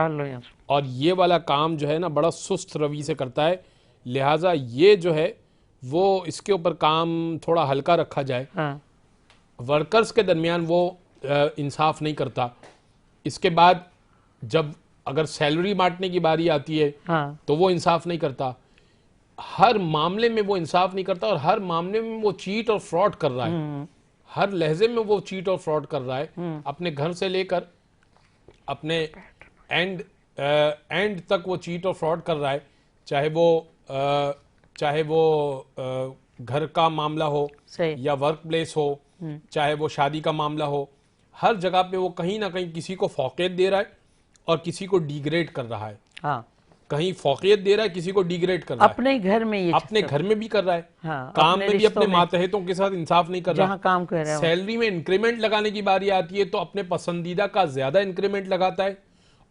Speaker 3: اور یہ والا کام جو ہے نا بڑا سست روی سے کرتا ہے، لہٰذا یہ جو ہے وہ اس کے اوپر کام تھوڑا ہلکا رکھا جائے۔ ورکرز کے درمیان وہ انصاف نہیں کرتا. اس کے بعد جب اگر سیلری بانٹنے کی باری آتی ہے
Speaker 1: ہاں
Speaker 3: تو وہ انصاف نہیں کرتا. ہر معاملے میں وہ انصاف نہیں کرتا اور ہر معاملے میں وہ چیٹ اور فراڈ کر رہا ہے. ہر لہجے میں وہ چیٹ اور فراڈ کر رہا ہے, اپنے گھر سے لے کر اپنے اینڈ تک وہ چیٹ اور فراڈ کر رہا ہے. چاہے وہ گھر کا معاملہ ہو
Speaker 1: صحیح.
Speaker 3: یا ورک پلیس ہو, چاہے وہ شادی کا معاملہ ہو, ہر جگہ پہ وہ کہیں نہ کہیں کسی کو فوقیت دے رہا ہے اور کسی کو ڈیگریڈ کر رہا ہے.
Speaker 1: ہاں
Speaker 3: کہیں فوقیت دے رہا ہے, کسی کو ڈیگریڈ کر رہا ہے.
Speaker 1: اپنے گھر میں یہ
Speaker 3: اپنے گھر میں بھی کر رہا ہے,
Speaker 1: ہاں
Speaker 3: کام
Speaker 1: اپنے
Speaker 3: میں بھی اپنے
Speaker 1: رشتوں میں
Speaker 3: ماتحتوں کے ساتھ انصاف نہیں کر
Speaker 1: جہاں
Speaker 3: رہا.
Speaker 1: کام کر رہا ہے
Speaker 3: سیلری میں انکریمنٹ لگانے کی باری آتی ہے تو اپنے پسندیدہ کا زیادہ انکریمنٹ لگاتا ہے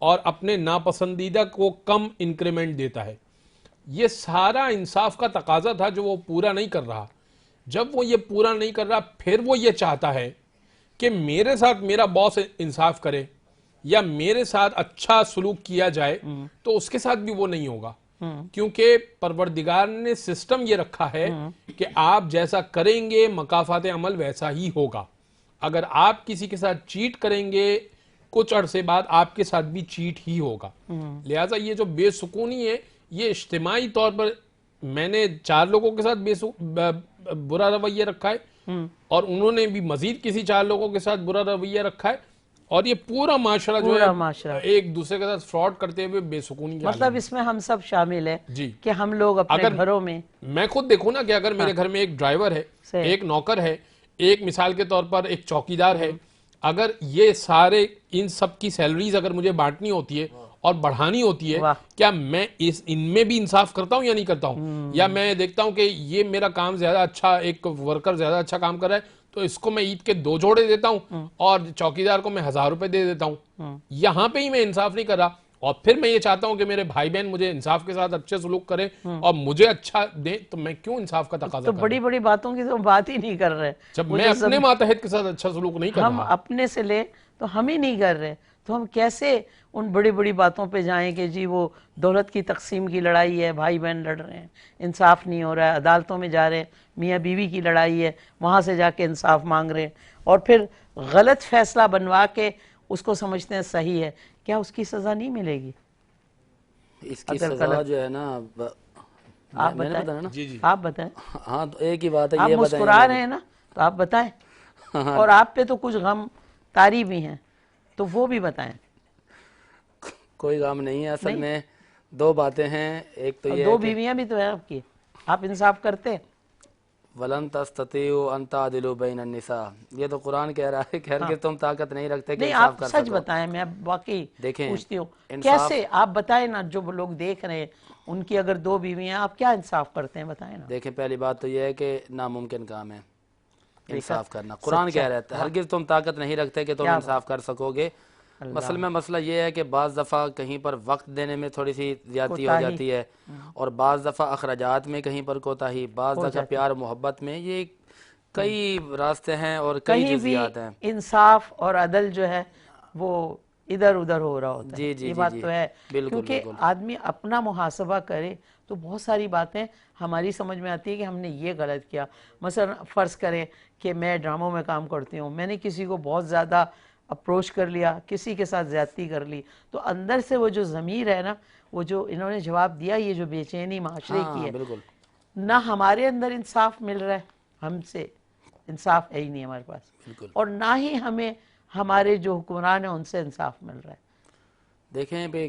Speaker 3: اور اپنے ناپسندیدہ کو کم انکریمنٹ دیتا ہے. یہ سارا انصاف کا تقاضا تھا جو وہ پورا نہیں کر رہا. جب وہ یہ پورا نہیں کر رہا پھر وہ یہ چاہتا ہے کہ میرے ساتھ میرا باس انصاف کرے یا میرے ساتھ اچھا سلوک کیا جائے, تو اس کے ساتھ بھی وہ نہیں ہوگا, کیونکہ پروردگار نے سسٹم یہ رکھا ہے کہ آپ جیسا کریں گے مکافات عمل ویسا ہی ہوگا. اگر آپ کسی کے ساتھ چیٹ کریں گے کچھ عرصے بعد آپ کے ساتھ بھی چیٹ ہی ہوگا. لہٰذا یہ جو بے سکونی ہے یہ اجتماعی طور پر میں نے 4 لوگوں کے ساتھ برا رویہ رکھا ہے اور انہوں نے بھی مزید کسی 4 لوگوں کے ساتھ برا رویہ رکھا ہے, اور یہ پورا معاشرہ جو ہے ایک دوسرے کے ساتھ فراڈ کرتے ہوئے بے سکونی کے
Speaker 1: مطلب اس میں ہم سب شامل ہیں
Speaker 3: جی.
Speaker 1: کہ ہم لوگ اپنے گھروں میں,
Speaker 3: میں خود دیکھوں نا کہ اگر میرے گھر میں ایک ڈرائیور ہے, ایک نوکر ہے, ایک مثال کے طور پر ایک چوکیدار ہے, اگر یہ سارے ان سب کی سیلریز اگر مجھے بانٹنی ہوتی ہے اور بڑھانی ہوتی ہے, کیا میں ان میں بھی انصاف کرتا ہوں یا نہیں کرتا ہوں؟ یا میں دیکھتا ہوں کہ یہ میرا کام زیادہ اچھا, ایک ورکر زیادہ اچھا کام کر رہا ہے تو اس کو میں عید کے 2 جوڑے دیتا ہوں اور چوکیدار کو میں 1000 روپے دے دیتا ہوں. یہاں پہ ہی میں انصاف نہیں کر رہا, اور پھر میں یہ چاہتا ہوں کہ میرے بھائی بہن مجھے انصاف کے ساتھ اچھے سلوک کریں اور مجھے اچھا دیں, تو میں کیوں انصاف کا تقاضا
Speaker 1: تو
Speaker 3: کروں
Speaker 1: بڑی بڑی باتوں کی تو بات ہی نہیں کر رہے.
Speaker 3: جب میں اپنے ماتحت کے ساتھ اچھا سلوک نہیں کر
Speaker 1: ہم
Speaker 3: رہا.
Speaker 1: اپنے سے لے تو ہم ہی نہیں کر رہے, تو ہم کیسے ان بڑی بڑی باتوں پہ جائیں کہ جی وہ دولت کی تقسیم کی لڑائی ہے, بھائی بہن لڑ رہے ہیں, انصاف نہیں ہو رہا ہے, عدالتوں میں جا رہے ہیں, میاں بیوی کی لڑائی ہے, وہاں سے جا کے انصاف مانگ رہے ہیں, اور پھر غلط فیصلہ بنوا کے اس کو سمجھتے ہیں صحیح ہے. کیا اس کی سزا نہیں ملے گی؟
Speaker 4: اس کی سزا جو ہے نا,
Speaker 1: آپ بتائیں. آپ بتائیں.
Speaker 4: ہاں تو ایک ہی بات ہے,
Speaker 1: آپ
Speaker 4: یہ
Speaker 1: مسکرا رہے ہیں نا, تو آپ بتائیں. اور آپ پہ تو کچھ غم طاری بھی ہیں, تو وہ بھی بتائیں.
Speaker 4: کوئی غم نہیں ہے اصل میں. 2 باتیں ہیں, ایک تو یہ
Speaker 1: 2 بیویاں بھی تو ہیں آپ کی, آپ انصاف کرتے.
Speaker 4: وَلَن تَسْتَطِيعُوا أَن تَعْدِلُوا بَيْنَ النِّسَاءِ, یہ تو قرآن کہہ رہا ہے کہ ہرگز تم طاقت نہیں رکھتے کہ انصاف کر سکو.
Speaker 1: آپ سچ بتائیں, میں واقعی
Speaker 4: دیکھیں
Speaker 1: پوچھتی ہوں کیسے آپ بتائیں نا, جو لوگ دیکھ رہے ہیں ان کی اگر 2 بیویاں, آپ کیا انصاف کرتے ہیں بتائیں نا.
Speaker 4: دیکھیں پہلی بات تو یہ ہے کہ ناممکن کام ہے انصاف کرنا. قرآن کہہ رہا ہے ہرگز تم طاقت نہیں رکھتے کہ تم انصاف کر سکو گے. مسئلہ یہ ہے کہ بعض دفعہ کہیں پر وقت دینے میں تھوڑی سی زیادتی ہو جاتی ہے, اور بعض دفعہ اخراجات میں کہیں پر کوتاہی, بعض دفعہ پیار محبت میں, یہ کئی راستے ہیں اور کئی جزیات ہیں.
Speaker 1: انصاف اور عدل جو ہے وہ ادھر ادھر ہو رہا ہوتا ہے. یہ بات تو ہے, کیونکہ آدمی اپنا محاسبہ کرے تو بہت ساری باتیں ہماری سمجھ میں آتی ہے کہ ہم نے یہ غلط کیا. مثلا فرض کریں کہ میں ڈراموں میں کام کرتی ہوں, میں نے کسی کو بہت زیادہ اپروچ کر لیا, کسی کے ساتھ زیادتی کر لی, تو اندر سے وہ جو ضمیر ہے نا, وہ جو انہوں نے جواب دیا, یہ جو بے چینی معاشرے کی ہے, نہ ہمارے اندر انصاف مل رہا ہے, ہم سے انصاف ہے ہی نہیں ہمارے پاس, اور نہ ہی ہمیں ہمارے جو حکمران ہیں ان سے انصاف مل رہا ہے.
Speaker 4: دیکھیں بھائی,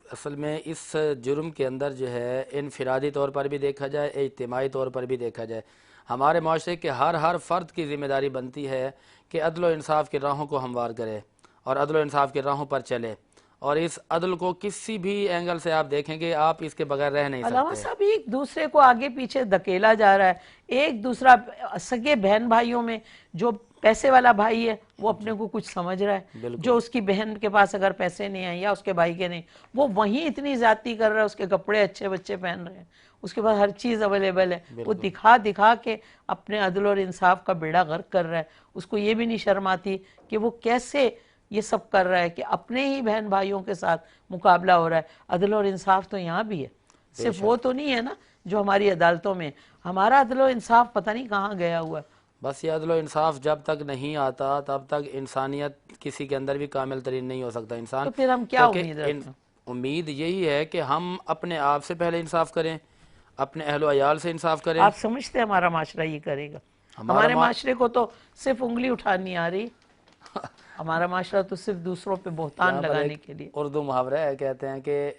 Speaker 4: اصل میں اس جرم کے اندر جو ہے انفرادی طور پر بھی دیکھا جائے, اجتماعی طور پر بھی دیکھا جائے, ہمارے معاشرے کے ہر فرد کی ذمہ داری بنتی ہے کہ عدل و انصاف کی راہوں کو ہموار کرے اور عدل و انصاف کی راہوں پر چلے, اور اس عدل کو کسی بھی اینگل سے آپ دیکھیں گے آپ اس کے بغیر رہ نہیں سکتے.
Speaker 1: علامہ صاحب, ایک دوسرے کو آگے پیچھے دھکیلا جا رہا ہے. ایک دوسرا سگے بہن بھائیوں میں جو پیسے والا بھائی ہے وہ اپنے کو کچھ سمجھ رہا ہے, جو اس کی بہن کے پاس اگر پیسے نہیں ہیں یا اس کے بھائی کے نہیں, وہ وہیں اتنی زیادتی کر رہا ہے, اس کے کپڑے اچھے بچے پہن رہے ہیں, اس کے پاس ہر چیز اویلیبل ہے, وہ دکھا کے اپنے عدل اور انصاف کا بیڑا غرق کر رہا ہے. اس کو یہ بھی نہیں شرم آتی کہ وہ کیسے یہ سب کر رہا ہے کہ اپنے ہی بہن بھائیوں کے ساتھ مقابلہ ہو رہا ہے. عدل اور انصاف تو یہاں بھی ہے, صرف وہ تو نہیں ہے نا جو ہماری عدالتوں میں. ہمارا عدل و انصاف پتہ نہیں کہاں گیا ہوا ہے,
Speaker 4: بس یہ عدل و انصاف جب تک نہیں آتا تب تک انسانیت کسی کے اندر بھی کامل ترین نہیں ہو سکتا انسان.
Speaker 1: تو پھر ہم کیا
Speaker 4: کیونکہ
Speaker 1: امید رکھتے ہیں؟
Speaker 4: امید یہی ہے کہ ہم اپنے آپ سے پہلے انصاف کریں, اپنے اہل و عیال سے انصاف کریں.
Speaker 1: آپ سمجھتے ہیں ہمارا معاشرہ یہ کرے گا؟ ہمارے معاشرے کو تو صرف انگلی اٹھانی آ رہی. ہمارا معاشرہ تو صرف دوسروں پہ بہتان لگانے کے لیے.
Speaker 4: اردو محاورہ ہے, کہتے ہیں کہ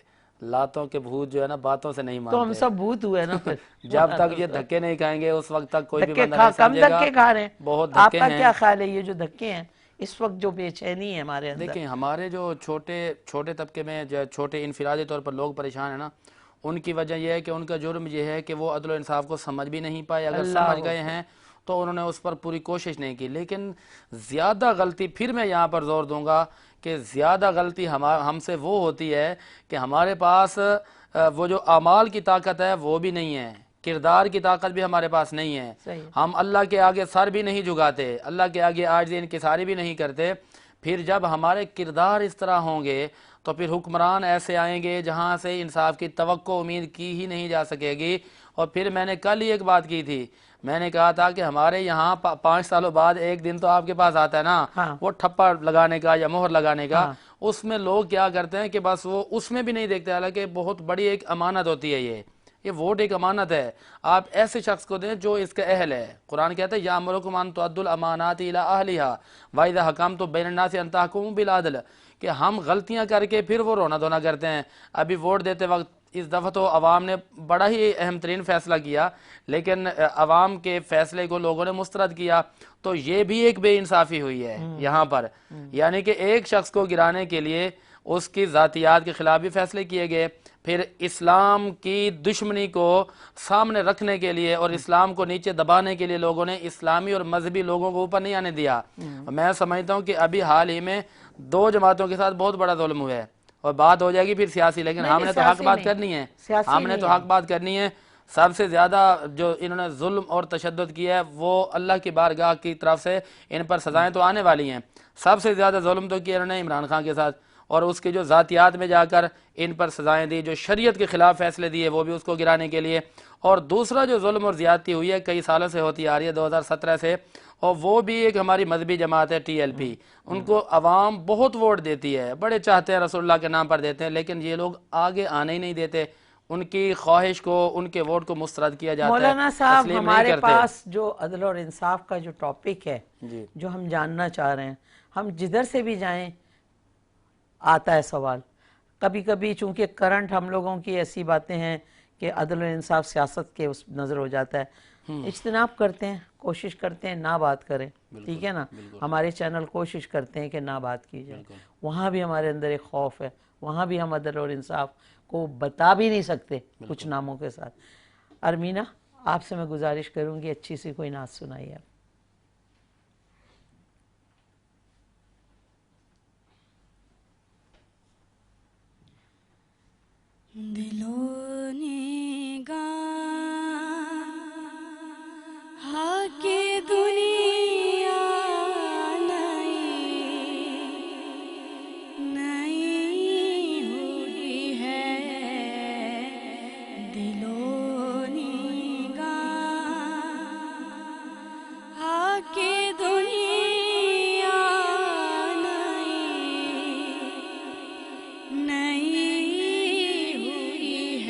Speaker 4: لاتوں کے بھوت جو ہے نا باتوں سے نہیں
Speaker 1: تو ہم
Speaker 4: مانتے.
Speaker 1: سب بھوت ہوئے نا پھر.
Speaker 4: جب تک یہ دھکے نہیں کھائیں گے اس وقت تک کوئی بھی
Speaker 1: دھکے
Speaker 4: بندہ نہیں
Speaker 1: کم
Speaker 4: سمجھے گا.
Speaker 1: دھکے کھا رہے ہیں.
Speaker 4: بہت
Speaker 1: آپ
Speaker 4: دھکے
Speaker 1: کا
Speaker 4: ہیں.
Speaker 1: کیا خیال ہے یہ جو دھکے ہیں اس وقت جو بے چینی ہے ہمارے اندر؟
Speaker 4: دیکھیں ہمارے جو چھوٹے طبقے میں جو چھوٹے انفرادی طور پر لوگ پریشان ہیں نا, ان کی وجہ یہ ہے کہ ان کا جرم یہ ہے کہ وہ عدل و انصاف کو سمجھ بھی نہیں پائے. اگر سمجھ گئے ہیں تو انہوں نے اس پر پوری کوشش نہیں کی. لیکن زیادہ غلطی, پھر میں یہاں پر زور دوں گا کہ زیادہ غلطی ہم سے وہ ہوتی ہے کہ ہمارے پاس وہ جو اعمال کی طاقت ہے وہ بھی نہیں ہے, کردار کی طاقت بھی ہمارے پاس نہیں ہے. ہم اللہ کے آگے سر بھی نہیں جھکاتے, اللہ کے آگے عاجزی انکساری بھی نہیں کرتے. پھر جب ہمارے کردار اس طرح ہوں گے تو پھر حکمران ایسے آئیں گے جہاں سے انصاف کی توقع امید کی ہی نہیں جا سکے گی. اور پھر میں نے کل ہی ایک بات کی تھی, میں نے کہا تھا کہ ہمارے یہاں 5 سالوں بعد ایک دن تو آپ کے پاس آتا ہے نا, وہ ٹھپا لگانے کا یا مہر لگانے کا. اس میں لوگ کیا کرتے ہیں کہ بس وہ اس میں بھی نہیں دیکھتے, حالانکہ بہت بڑی ایک امانت ہوتی ہے یہ ووٹ ایک امانت ہے. آپ ایسے شخص کو دیں جو اس کا اہل ہے. قرآن کہتا ہے یامرکم ان تؤدوا الامانات الی اہلھا واذا حکمتم بین الناس ان تحکموا بالعدل, کہ ہم غلطیاں کر کے پھر وہ رونا دھونا کرتے ہیں. ابھی ووٹ دیتے وقت اس دفعہ تو عوام نے بڑا ہی اہم ترین فیصلہ کیا, لیکن عوام کے فیصلے کو لوگوں نے مسترد کیا, تو یہ بھی ایک بے انصافی ہوئی ہے یہاں پر. یعنی کہ ایک شخص کو گرانے کے لیے اس کی ذاتیات کے خلاف بھی فیصلے کیے گئے. پھر اسلام کی دشمنی کو سامنے رکھنے کے لیے اور اسلام کو نیچے دبانے کے لیے لوگوں نے اسلامی اور مذہبی لوگوں کو اوپر نہیں آنے دیا. میں سمجھتا ہوں کہ ابھی حال ہی میں 2 جماعتوں کے ساتھ بہت بڑا ظلم ہوا ہے, اور بات ہو جائے گی پھر سیاسی, لیکن ہم نے تو حق بات کرنی ہے. ہم نے تو حق بات کرنی ہے. سب سے زیادہ جو انہوں نے ظلم اور تشدد کیا ہے وہ اللہ کی بارگاہ کی طرف سے ان پر سزائیں تو آنے والی ہیں. سب سے زیادہ ظلم تو کیا انہوں نے عمران خان کے ساتھ, اور اس کے جو ذاتیات میں جا کر ان پر سزائیں دی, جو شریعت کے خلاف فیصلے دیے وہ بھی اس کو گرانے کے لیے. اور دوسرا جو ظلم اور زیادتی ہوئی ہے کئی سالوں سے ہوتی آ رہی ہے 2017 سے, اور وہ بھی ایک ہماری مذہبی جماعت ہے TLP. ان کو عوام بہت ووٹ دیتی ہے, بڑے چاہتے ہیں, رسول اللہ کے نام پر دیتے ہیں, لیکن یہ لوگ آگے آنے ہی نہیں دیتے. ان کی خواہش کو, ان کے ووٹ کو مسترد کیا جاتا ہے.
Speaker 1: مولانا صاحب
Speaker 4: تسلیم نہیں
Speaker 1: ہمارے
Speaker 4: کرتے.
Speaker 1: پاس جو عدل اور انصاف کا جو ٹاپک ہے
Speaker 4: جی
Speaker 1: جو ہم جاننا چاہ رہے ہیں, ہم جدھر سے بھی جائیں آتا ہے سوال. کبھی کبھی چونکہ کرنٹ ہم لوگوں کی ایسی باتیں ہیں کہ عدل و انصاف سیاست کے اس نظر ہو جاتا ہے. اجتناب کرتے ہیں, کوشش کرتے ہیں نہ بات کریں, ٹھیک ہے نا. ہمارے چینل کوشش کرتے ہیں کہ نہ بات کی جائے. وہاں بھی ہمارے اندر ایک خوف ہے, وہاں بھی ہم عدل اور انصاف کو بتا بھی نہیں سکتے کچھ ناموں کے ساتھ. ارمینا, آپ سے میں گزارش کروں گی اچھی سی کوئی نعت سنائیے آپ.
Speaker 5: دلوں نے گاہ کہ دنیا نئی ہوئی ہے. دلوں نے گاہ کہ دنیا نئی ہوئی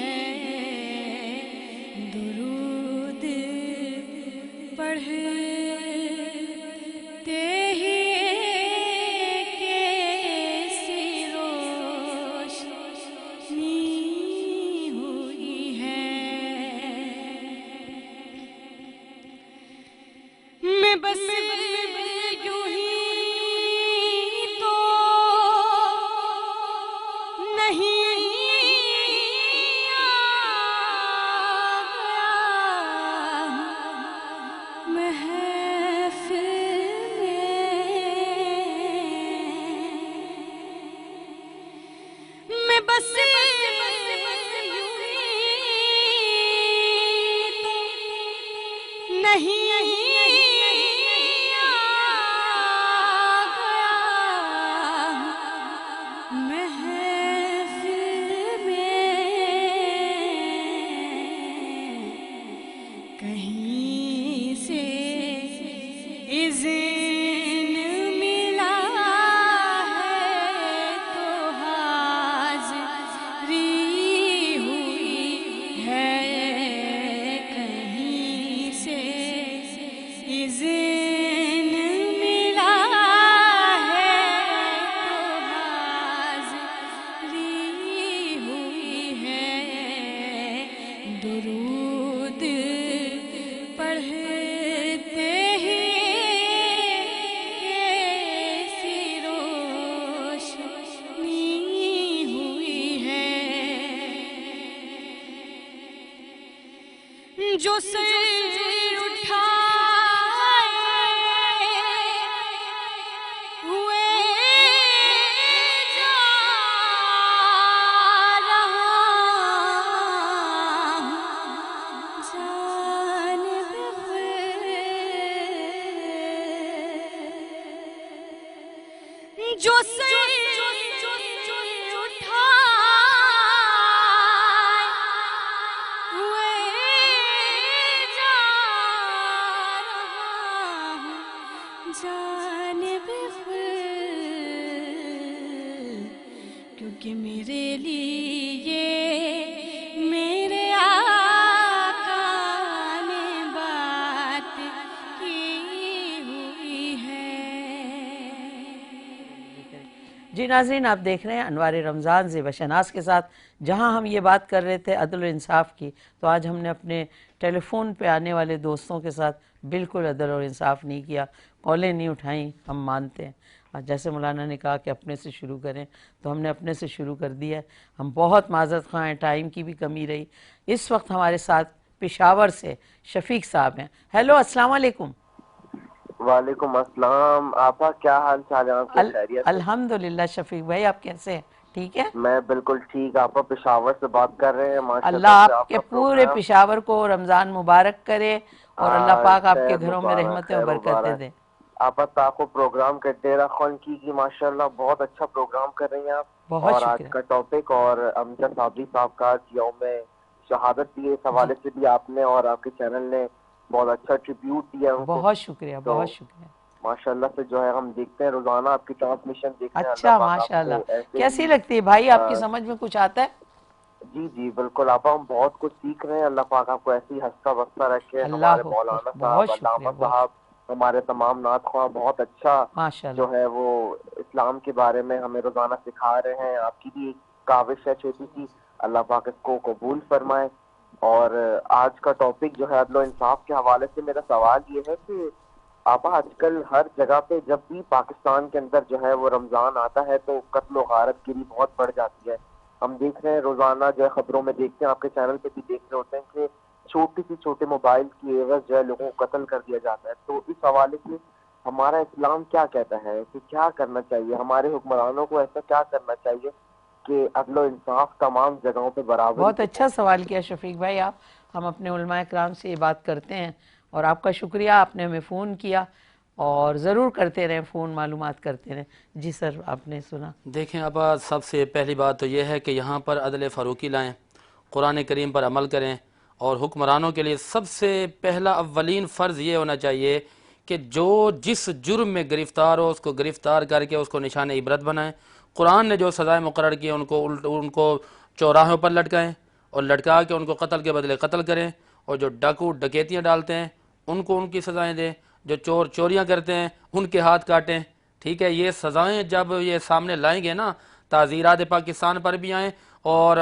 Speaker 5: درود پڑھتے ہی کیسی روشنی ہوئی ہے، جو سر جو سر اٹھائے ہوئے جا رہا ہوں جانب خود، کیونکہ میرے لیے میرے آقا نے بات کی ہوئی ہے۔
Speaker 1: جی ناظرین، آپ دیکھ رہے ہیں انوار رمضان زیبا شناس کے ساتھ، جہاں ہم یہ بات کر رہے تھے عدل و انصاف کی، تو آج ہم نے اپنے ٹیلی فون پہ آنے والے دوستوں کے ساتھ بالکل عدل اور انصاف نہیں کیا، کالیں نہیں اٹھائیں، ہم مانتے ہیں۔ جیسے مولانا نے کہا کہ اپنے سے شروع کریں، تو ہم نے اپنے سے شروع کر دیا ہے۔ ہم بہت معذرت خواہ ہیں، ٹائم کی بھی کمی رہی۔ اس وقت ہمارے ساتھ پشاور سے شفیق صاحب ہیں۔ ہیلو، السلام علیکم۔
Speaker 6: وعلیکم السلام۔ آپا کیا حال چال ہے؟ آپ کی خیریت؟
Speaker 1: الحمدللہ شفیق بھائی، آپ کیسے ہیں؟ ٹھیک ہے؟
Speaker 6: میں بالکل ٹھیک۔ آپا پشاور سے بات کر رہے ہیں، ماشاءاللہ
Speaker 1: اللہ
Speaker 6: سے
Speaker 1: آپ کے
Speaker 6: کا
Speaker 1: پورے
Speaker 6: پروگرام
Speaker 1: پشاور کو رمضان مبارک کرے اور اللہ پاک آپ کے گھروں میں
Speaker 6: مبارک
Speaker 1: رحمتیں
Speaker 6: ہے،
Speaker 1: اور برکتیں
Speaker 6: مبارک۔
Speaker 1: دے۔
Speaker 6: آپا تاکو پروگرام کے ڈیرہ خون کی ماشاءاللہ بہت اچھا پروگرام کر رہی ہیں آپ۔
Speaker 1: بہت
Speaker 6: اور آج
Speaker 1: شکریہ۔
Speaker 6: کا ٹاپک اور امجد صابری صاحب کا یوم شہادت بھی، اس حوالے سے بھی آپ نے اور آپ کے چینل نے بہت اچھا ٹریبیوٹ دیا ان کو۔
Speaker 1: بہت شکریہ، بہت شکریہ۔
Speaker 6: ماشاءاللہ سے جو ہے ہم دیکھتے ہیں روزانہ آپ کی ٹرانسمیشن دیکھتے ہیں۔
Speaker 1: اچھا، ماشاءاللہ۔ کیسی لگتی ہے بھائی؟ آپ کی سمجھ میں کچھ آتا ہے؟
Speaker 6: جی جی بالکل آپا، ہم بہت کچھ سیکھ رہے ہیں۔ اللہ پاک آپ کو ایسی ہنستا بستا رکھے۔ ہمارے مولانا صاحب، علامہ صاحب، ہمارے تمام نعت خواہ بہت اچھا
Speaker 1: ماشاءاللہ
Speaker 6: جو ہے وہ اسلام کے بارے میں ہمیں روزانہ سکھا رہے ہیں۔ آپ کی بھی ایک کاوش ہے چھوٹی سی، اللہ پاک اس کو قبول فرمائے۔ اور آج کا ٹاپک جو ہے عدل و انصاف کے حوالے سے میرا سوال یہ ہے کہ آپا آج کل ہر جگہ پہ جب بھی پاکستان کے اندر جو ہے وہ رمضان آتا ہے تو قتل و غارت گیری بہت بڑھ جاتی ہے۔ ہم دیکھ رہے ہیں روزانہ جو ہے خبروں میں دیکھتے ہیں، آپ کے چینل پہ بھی دیکھ رہے ہوتے ہیں کہ چھوٹی سی چھوٹے موبائل کی عوض جو ہے لوگوں کو قتل کر دیا جاتا ہے۔ تو اس حوالے سے ہمارا اسلام کیا کہتا ہے کہ کیا کرنا چاہیے؟ ہمارے حکمرانوں کو ایسا کیا کرنا چاہیے کہ عدل و انصاف تمام جگہوں پہ برابر؟
Speaker 1: بہت اچھا سوال کیا شفیق بھائی آپ۔ ہم اپنے علماء کرام سے یہ بات کرتے ہیں اور آپ کا شکریہ، آپ نے ہمیں فون کیا اور ضرور کرتے رہیں فون، معلومات کرتے رہیں۔ جی سر، آپ نے سنا؟
Speaker 4: دیکھیں ابا، سب سے پہلی بات تو یہ ہے کہ یہاں پر عدل فاروقی لائیں، قرآن کریم پر عمل کریں، اور حکمرانوں کے لیے سب سے پہلا اولین فرض یہ ہونا چاہیے کہ جو جس جرم میں گرفتار ہو اس کو گرفتار کر کے اس کو نشان عبرت بنائیں۔ قرآن نے جو سزائیں مقرر کی ان کو چوراہوں پر لٹکائیں اور لٹکا کے ان کو قتل کے بدلے قتل کریں، اور جو ڈاکو ڈکیتیاں ڈالتے ہیں ان کو ان کی سزائیں دیں، جو چور چوریاں کرتے ہیں ان کے ہاتھ کاٹیں۔ ٹھیک ہے، یہ سزائیں جب یہ سامنے لائیں گے نا، تعزیرات پاکستان پر بھی آئیں اور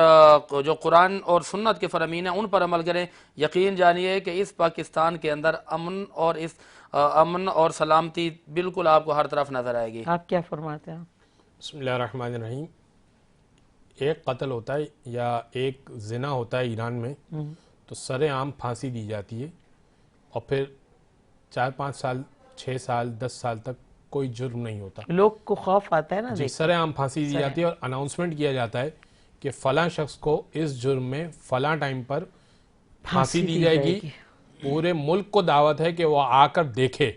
Speaker 4: جو قرآن اور سنت کے فرامین ہیں ان پر عمل کریں، یقین جانیے کہ اس پاکستان کے اندر امن اور سلامتی بالکل آپ کو ہر طرف نظر آئے گی۔
Speaker 1: آپ کیا فرماتے ہیں؟
Speaker 3: بسم اللہ الرحمن الرحیم۔ ایک قتل ہوتا ہے یا ایک زنا ہوتا ہے ایران میں تو سر عام پھانسی دی جاتی ہے، اور پھر 4-5 سال 6 سال 10 سال تک کوئی جرم نہیں ہوتا۔
Speaker 1: لوگ کو خوف آتا ہے نا؟
Speaker 3: جی، سر عام پھانسی دی جاتی ہے اور اناؤنسمنٹ کیا جاتا ہے کہ فلاں شخص کو اس جرم میں فلاں ٹائم پر پھانسی دی جائے گی۔ پورے ملک کو دعوت ہے کہ وہ آ کر دیکھے،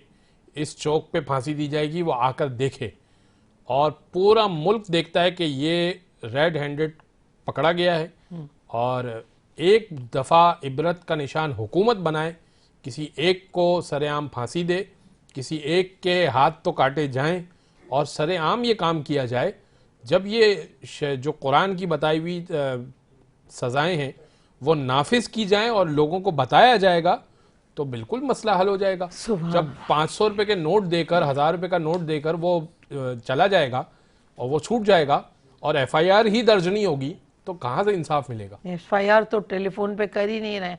Speaker 3: اس چوک پہ پھانسی دی جائے گی، وہ آ کر دیکھے، اور پورا ملک دیکھتا ہے کہ یہ ریڈ ہینڈڈ پکڑا گیا ہے، اور ایک دفعہ عبرت کا نشان حکومت بنائے، کسی ایک کو سر عام پھانسی دے، کسی ایک کے ہاتھ تو کاٹے جائیں اور سر عام یہ کام کیا جائے۔ جب یہ جو قرآن کی بتائی ہوئی سزائیں ہیں وہ نافذ کی جائیں اور لوگوں کو بتایا جائے گا تو بالکل مسئلہ حل ہو جائے گا۔ جب 500 روپے کے نوٹ دے کر 1000 روپے کا نوٹ دے کر وہ چلا جائے گا اور وہ چھوٹ جائے گا اور FIR ہی درج نہیں ہوگی تو کہاں سے انصاف ملے گا؟
Speaker 1: FIR تو ٹیلی فون پہ کر ہی نہیں رہے.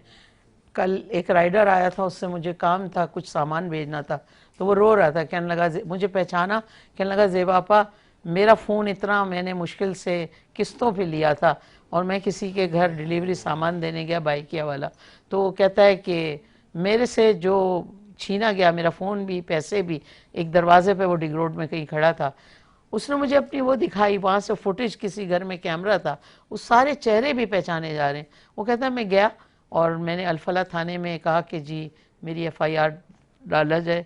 Speaker 1: کل ایک رائڈر آیا تھا, اس سے مجھے کام تھا, کچھ سامان بھیجنا تھا, تو وہ رو رہا تھا, کہنے لگا, مجھے پہچانا, کہنے لگا زیبا آپا میرا فون اتنا میں نے مشکل سے قسطوں پہ لیا تھا, اور میں کسی کے گھر ڈیلیوری سامان دینے گیا بائک کیا والا, تو وہ کہتا ہے کہ میرے سے جو چھینا گیا میرا فون بھی پیسے بھی, ایک دروازے پہ وہ ڈگ روڈ میں کہیں کھڑا تھا, اس نے مجھے اپنی وہ دکھائی, وہاں سے فوٹیج, کسی گھر میں کیمرہ تھا, اس سارے چہرے بھی پہچانے جا رہے ہیں. وہ کہتا ہے میں گیا اور میں نے الفلاح تھانے میں کہا کہ جی میری FIR ڈالا جائے,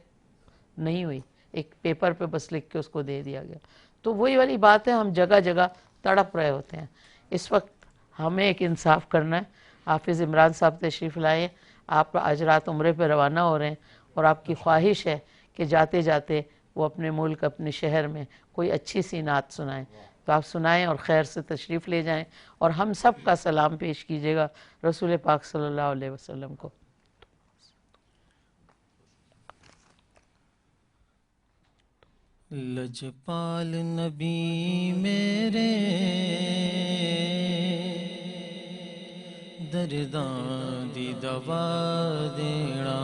Speaker 1: نہیں ہوئی, ایک پیپر پہ بس لکھ کے اس کو دے دیا گیا. تو وہی والی بات ہے, ہم جگہ جگہ تڑپ رہے ہوتے ہیں. اس وقت ہمیں ایک انصاف کرنا ہے. حافظ عمران صاحب تشریف لائے, آپ آج رات عمرے پہ روانہ ہو رہے ہیں, اور آپ کی خواہش ہے کہ جاتے جاتے وہ اپنے ملک, اپنے شہر میں کوئی اچھی سی نعت سنائیں, تو آپ سنائیں اور خیر سے تشریف لے جائیں, اور ہم سب کا سلام پیش کیجیے گا رسول پاک صلی اللہ علیہ وسلم کو.
Speaker 7: لجپال نبی میرے درداں دی دوا دینا,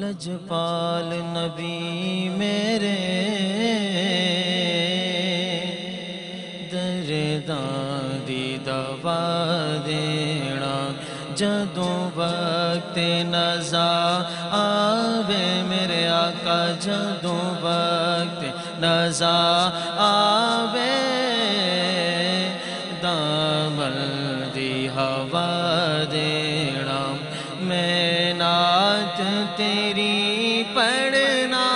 Speaker 7: لجپال نبی میرے درداں دی دوا دینا, جدوں وقت نزا آوے میرے آقا, جدوں وقت نزا آوے دامن دی ہوا دینا, میں نعت تیری پڑھنا,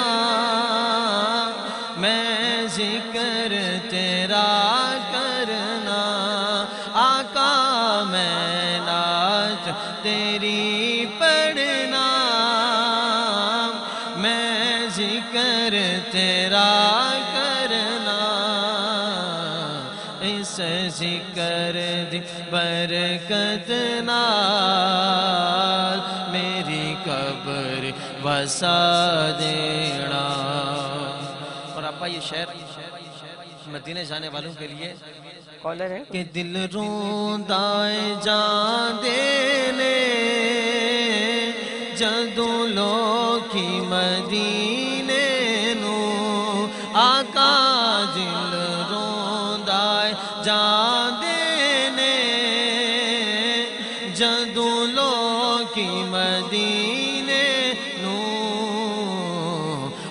Speaker 7: میں ذکر تیرا کرنا, آقا میں نعت تیری پڑھنا, میں ذکر تیرا کرنا, اس ذکر دی برکت نال میری قبر وسا دینا. اور ابا یہ شعر مدینے جانے والوں کے لیے
Speaker 1: کالر ہے
Speaker 7: کہ دل روندائے جان دینے جدوں لوکی مدینے نو, آقا دل روندائے جان دینے جدوں لوکی مدینے نو,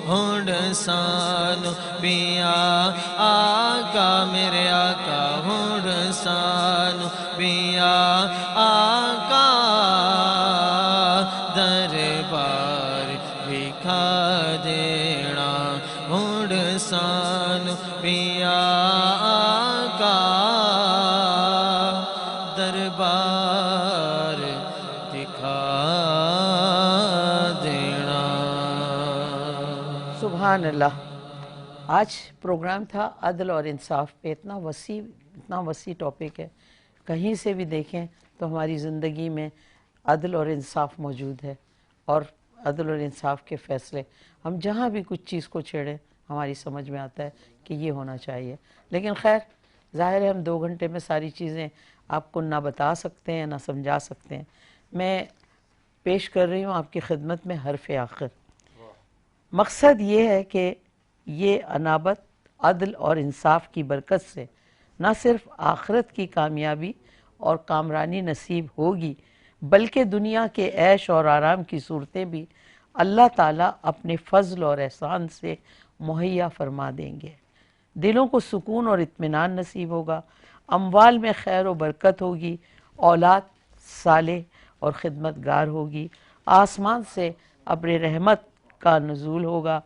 Speaker 7: ہنڈ سانو پیا آقا میرے آقا, ہنڈ سانو پیا آقا, دربار بکھا دینا, ہنڈ سانو پیا آقا, دربار دکھا دینا.
Speaker 1: سبحان اللہ. آج پروگرام تھا عدل اور انصاف پہ. اتنا وسیع ٹاپک ہے, کہیں سے بھی دیکھیں تو ہماری زندگی میں عدل اور انصاف موجود ہے, اور عدل اور انصاف کے فیصلے ہم جہاں بھی کچھ چیز کو چھیڑیں ہماری سمجھ میں آتا ہے کہ یہ ہونا چاہیے. لیکن خیر ظاہر ہے ہم 2 گھنٹے میں ساری چیزیں آپ کو نہ بتا سکتے ہیں نہ سمجھا سکتے ہیں. میں پیش کر رہی ہوں آپ کی خدمت میں حرف آخر. مقصد یہ ہے کہ یہ انابت, عدل اور انصاف کی برکت سے نہ صرف آخرت کی کامیابی اور کامرانی نصیب ہوگی, بلکہ دنیا کے عیش اور آرام کی صورتیں بھی اللہ تعالیٰ اپنے فضل اور احسان سے مہیا فرما دیں گے. دلوں کو سکون اور اطمینان نصیب ہوگا, اموال میں خیر و برکت ہوگی, اولاد صالح اور خدمتگار ہوگی, آسمان سے ابر رحمت کا نزول ہوگا,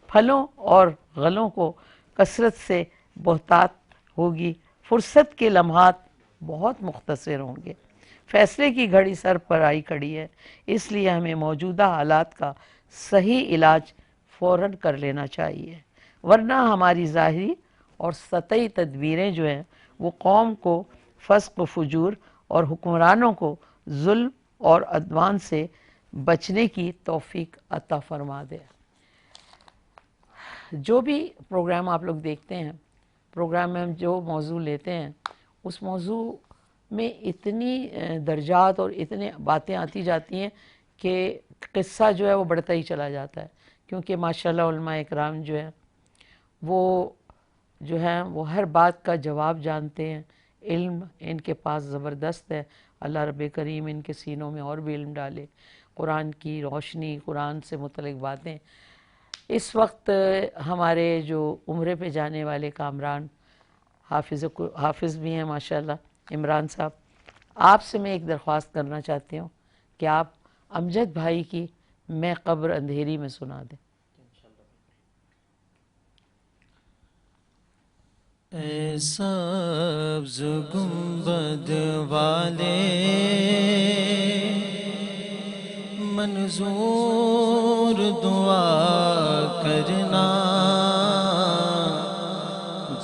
Speaker 1: پھلوں اور غلوں کو کثرت سے بہتات ہوگی, فرصت کے لمحات بہت مختصر ہوں گے. فیصلے کی گھڑی سر پر آئی کھڑی ہے, اس لیے ہمیں موجودہ حالات کا صحیح علاج فوراً کر لینا چاہیے, ورنہ ہماری ظاہری اور سطحی تدبیریں جو ہیں وہ قوم کو فسق و فجور اور حکمرانوں کو ظلم اور عدوان سے بچنے کی توفیق عطا فرما دے. جو بھی پروگرام آپ لوگ دیکھتے ہیں پروگرام میں ہم جو موضوع لیتے ہیں اس موضوع میں اتنی درجات اور اتنے باتیں آتی جاتی ہیں کہ قصہ جو ہے وہ بڑھتا ہی چلا جاتا ہے، کیونکہ ماشاءاللہ علماء اکرام جو ہے وہ ہر بات کا جواب جانتے ہیں، علم ان کے پاس زبردست ہے۔ اللہ رب کریم ان کے سینوں میں اور بھی علم ڈالے، قرآن کی روشنی، قرآن سے متعلق باتیں۔ اس وقت ہمارے جو عمرے پہ جانے والے کامران حافظ بھی ہیں ماشاءاللہ، عمران صاحب، آپ سے میں ایک درخواست کرنا چاہتی ہوں کہ آپ امجد بھائی کی میں قبر اندھیری میں سنا دیں۔
Speaker 7: اے سبز گنبد والے منظور دعا کرنا،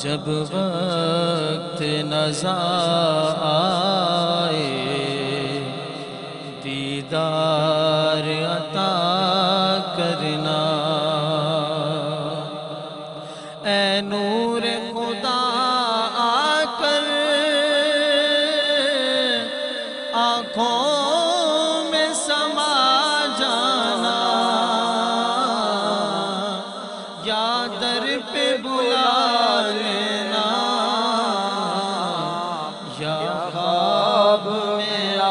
Speaker 7: جب وقت نزا آئے دیدار عطا کرنا۔ اے نور خدا آ کر آنکھوں میں سما جانا، یا در پہ بلا لینا، یا خواب میں آ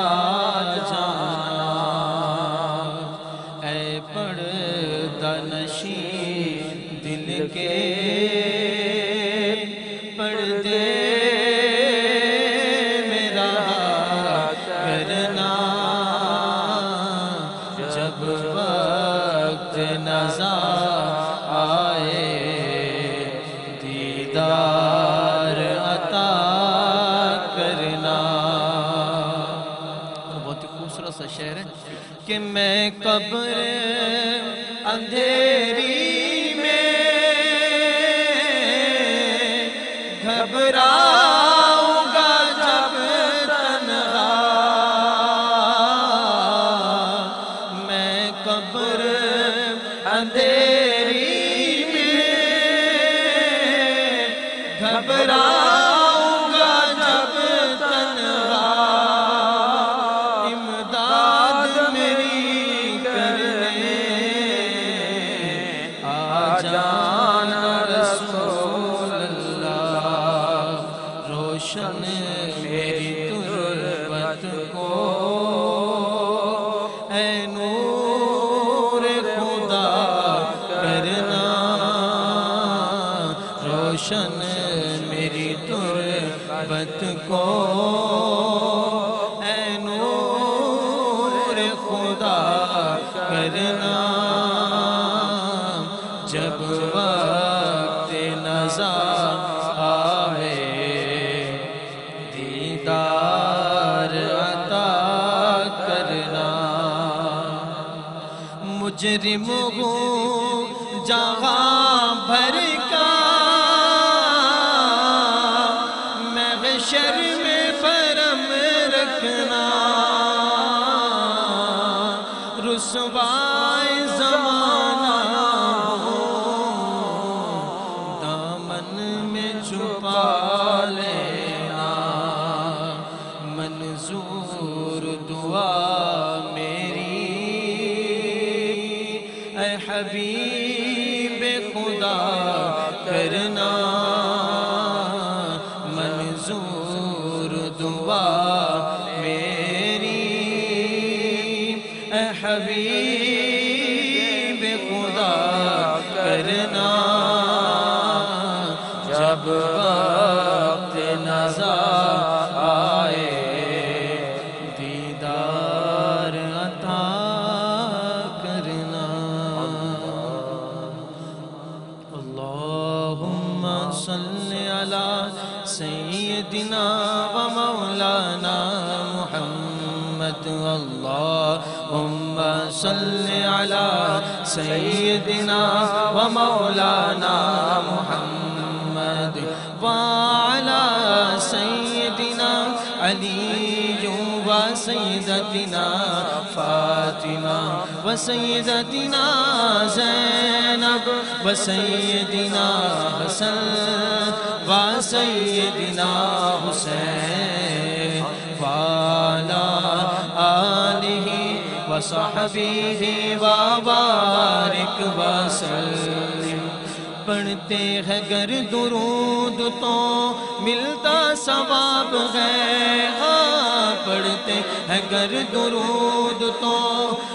Speaker 7: جانا۔ اے پردہ نشین دل کے پردے میرا کرنا، جب وقت نزا آئے دیدار عطا کرنا۔ بہت ہی خوبصورت سا شعر ہے کہ میں قبر اندھیری میں گھبراؤں گا جب تنہا، میں قبر اندھیری میں گھبراؤں گا جب تنہا، امداد میری کرنے آ جانا رسول اللہ، روشن میری تربت کو اے نور خدا کرنا، روشن میری تربت کو اے نور خدا کرنا، جب وقت نزا آئے دیدار عطا کرنا۔ مجرم ہوں جہاں بھر کا، محشر میں برم رکھنا، رسوائے زمانہ دامن میں چھپا لینا، منظور دعا میری اے حبیب خدا کرنا، منظور دعا میری اے حبیب خدا کرنا، جب وقت نزا آئے دیدار عطا کرنا۔ اللہم صلی علی سیدنا و مولانا محمد، اللہم صلی علی سیدنا و مولانا محمد، وعلی سیدنا علی و سیدتنا فاطمہ، و سیدتنا زینب، و سیدنا حسن، و سیدنا حسین وعلی آلہ و صحبہ و بارک وسلم۔ پڑھتے ہیں گر درود تو ملتا ثواب ہے، ہاں پڑھتے ہیں گر درود تو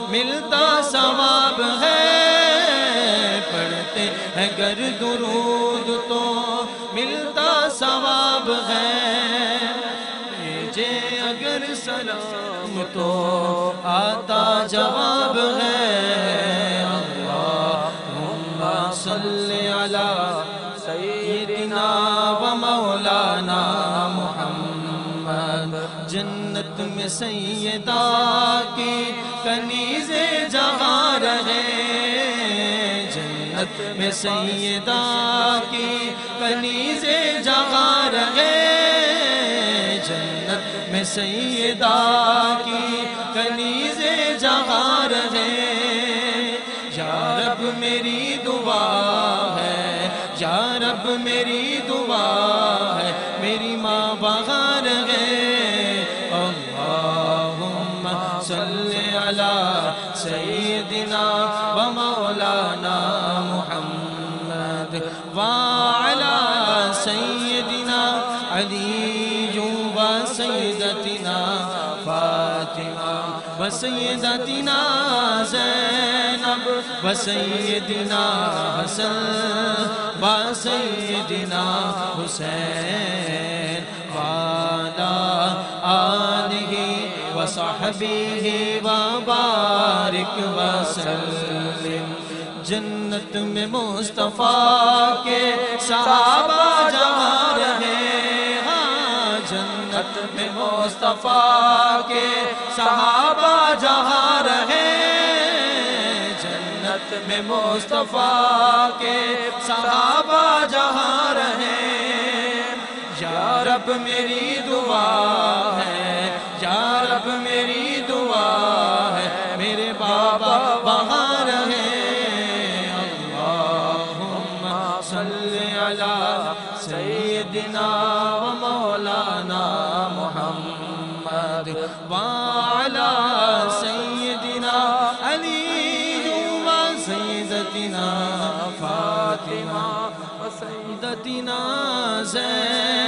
Speaker 7: ملتا ثواب ہے، پڑھتے ہیں گر درود تو ملتا ثواب ہے، بھیجے اگر سلام تو آتا جواب ہے، اللہم صلی علی سیدنا و مولانا محمد۔ جنت میں سیدہ کی کنیز جہاں رہے، جنت میں سیدہ کی کنیز جہاں رہے، جنت میں سیدہ کی کنیز جہاں رہے، یا رب میری دعا ہے، یا رب میری دعا ہے، میری ماں بہار ہے، اللہم صلی علی سیدنا و مولانا محمد وعلی سیدنا علی و سیدتنا فاطمہ و سیدتنا زینب و سیدنا حسن و سیدنا حسین وعلی آلہ و صحبہ و بارک وسلم۔ جنت میں مصطفیٰ کے صحابہ جہاں رہے، ہاں جنت میں مصطفیٰ کے صحابہ جہاں رہے، جنت میں مصطفیٰ کے صحابہ جہاں رہے، یا رب میری دعا ہے، یا رب میری دعا ہے، میرے بابا وہاں رہے، اللہم صلی علی سیدنا و مولانا محمد وعلی سیدنا علی و سیدتنا فاطمہ و سیدتنا زینب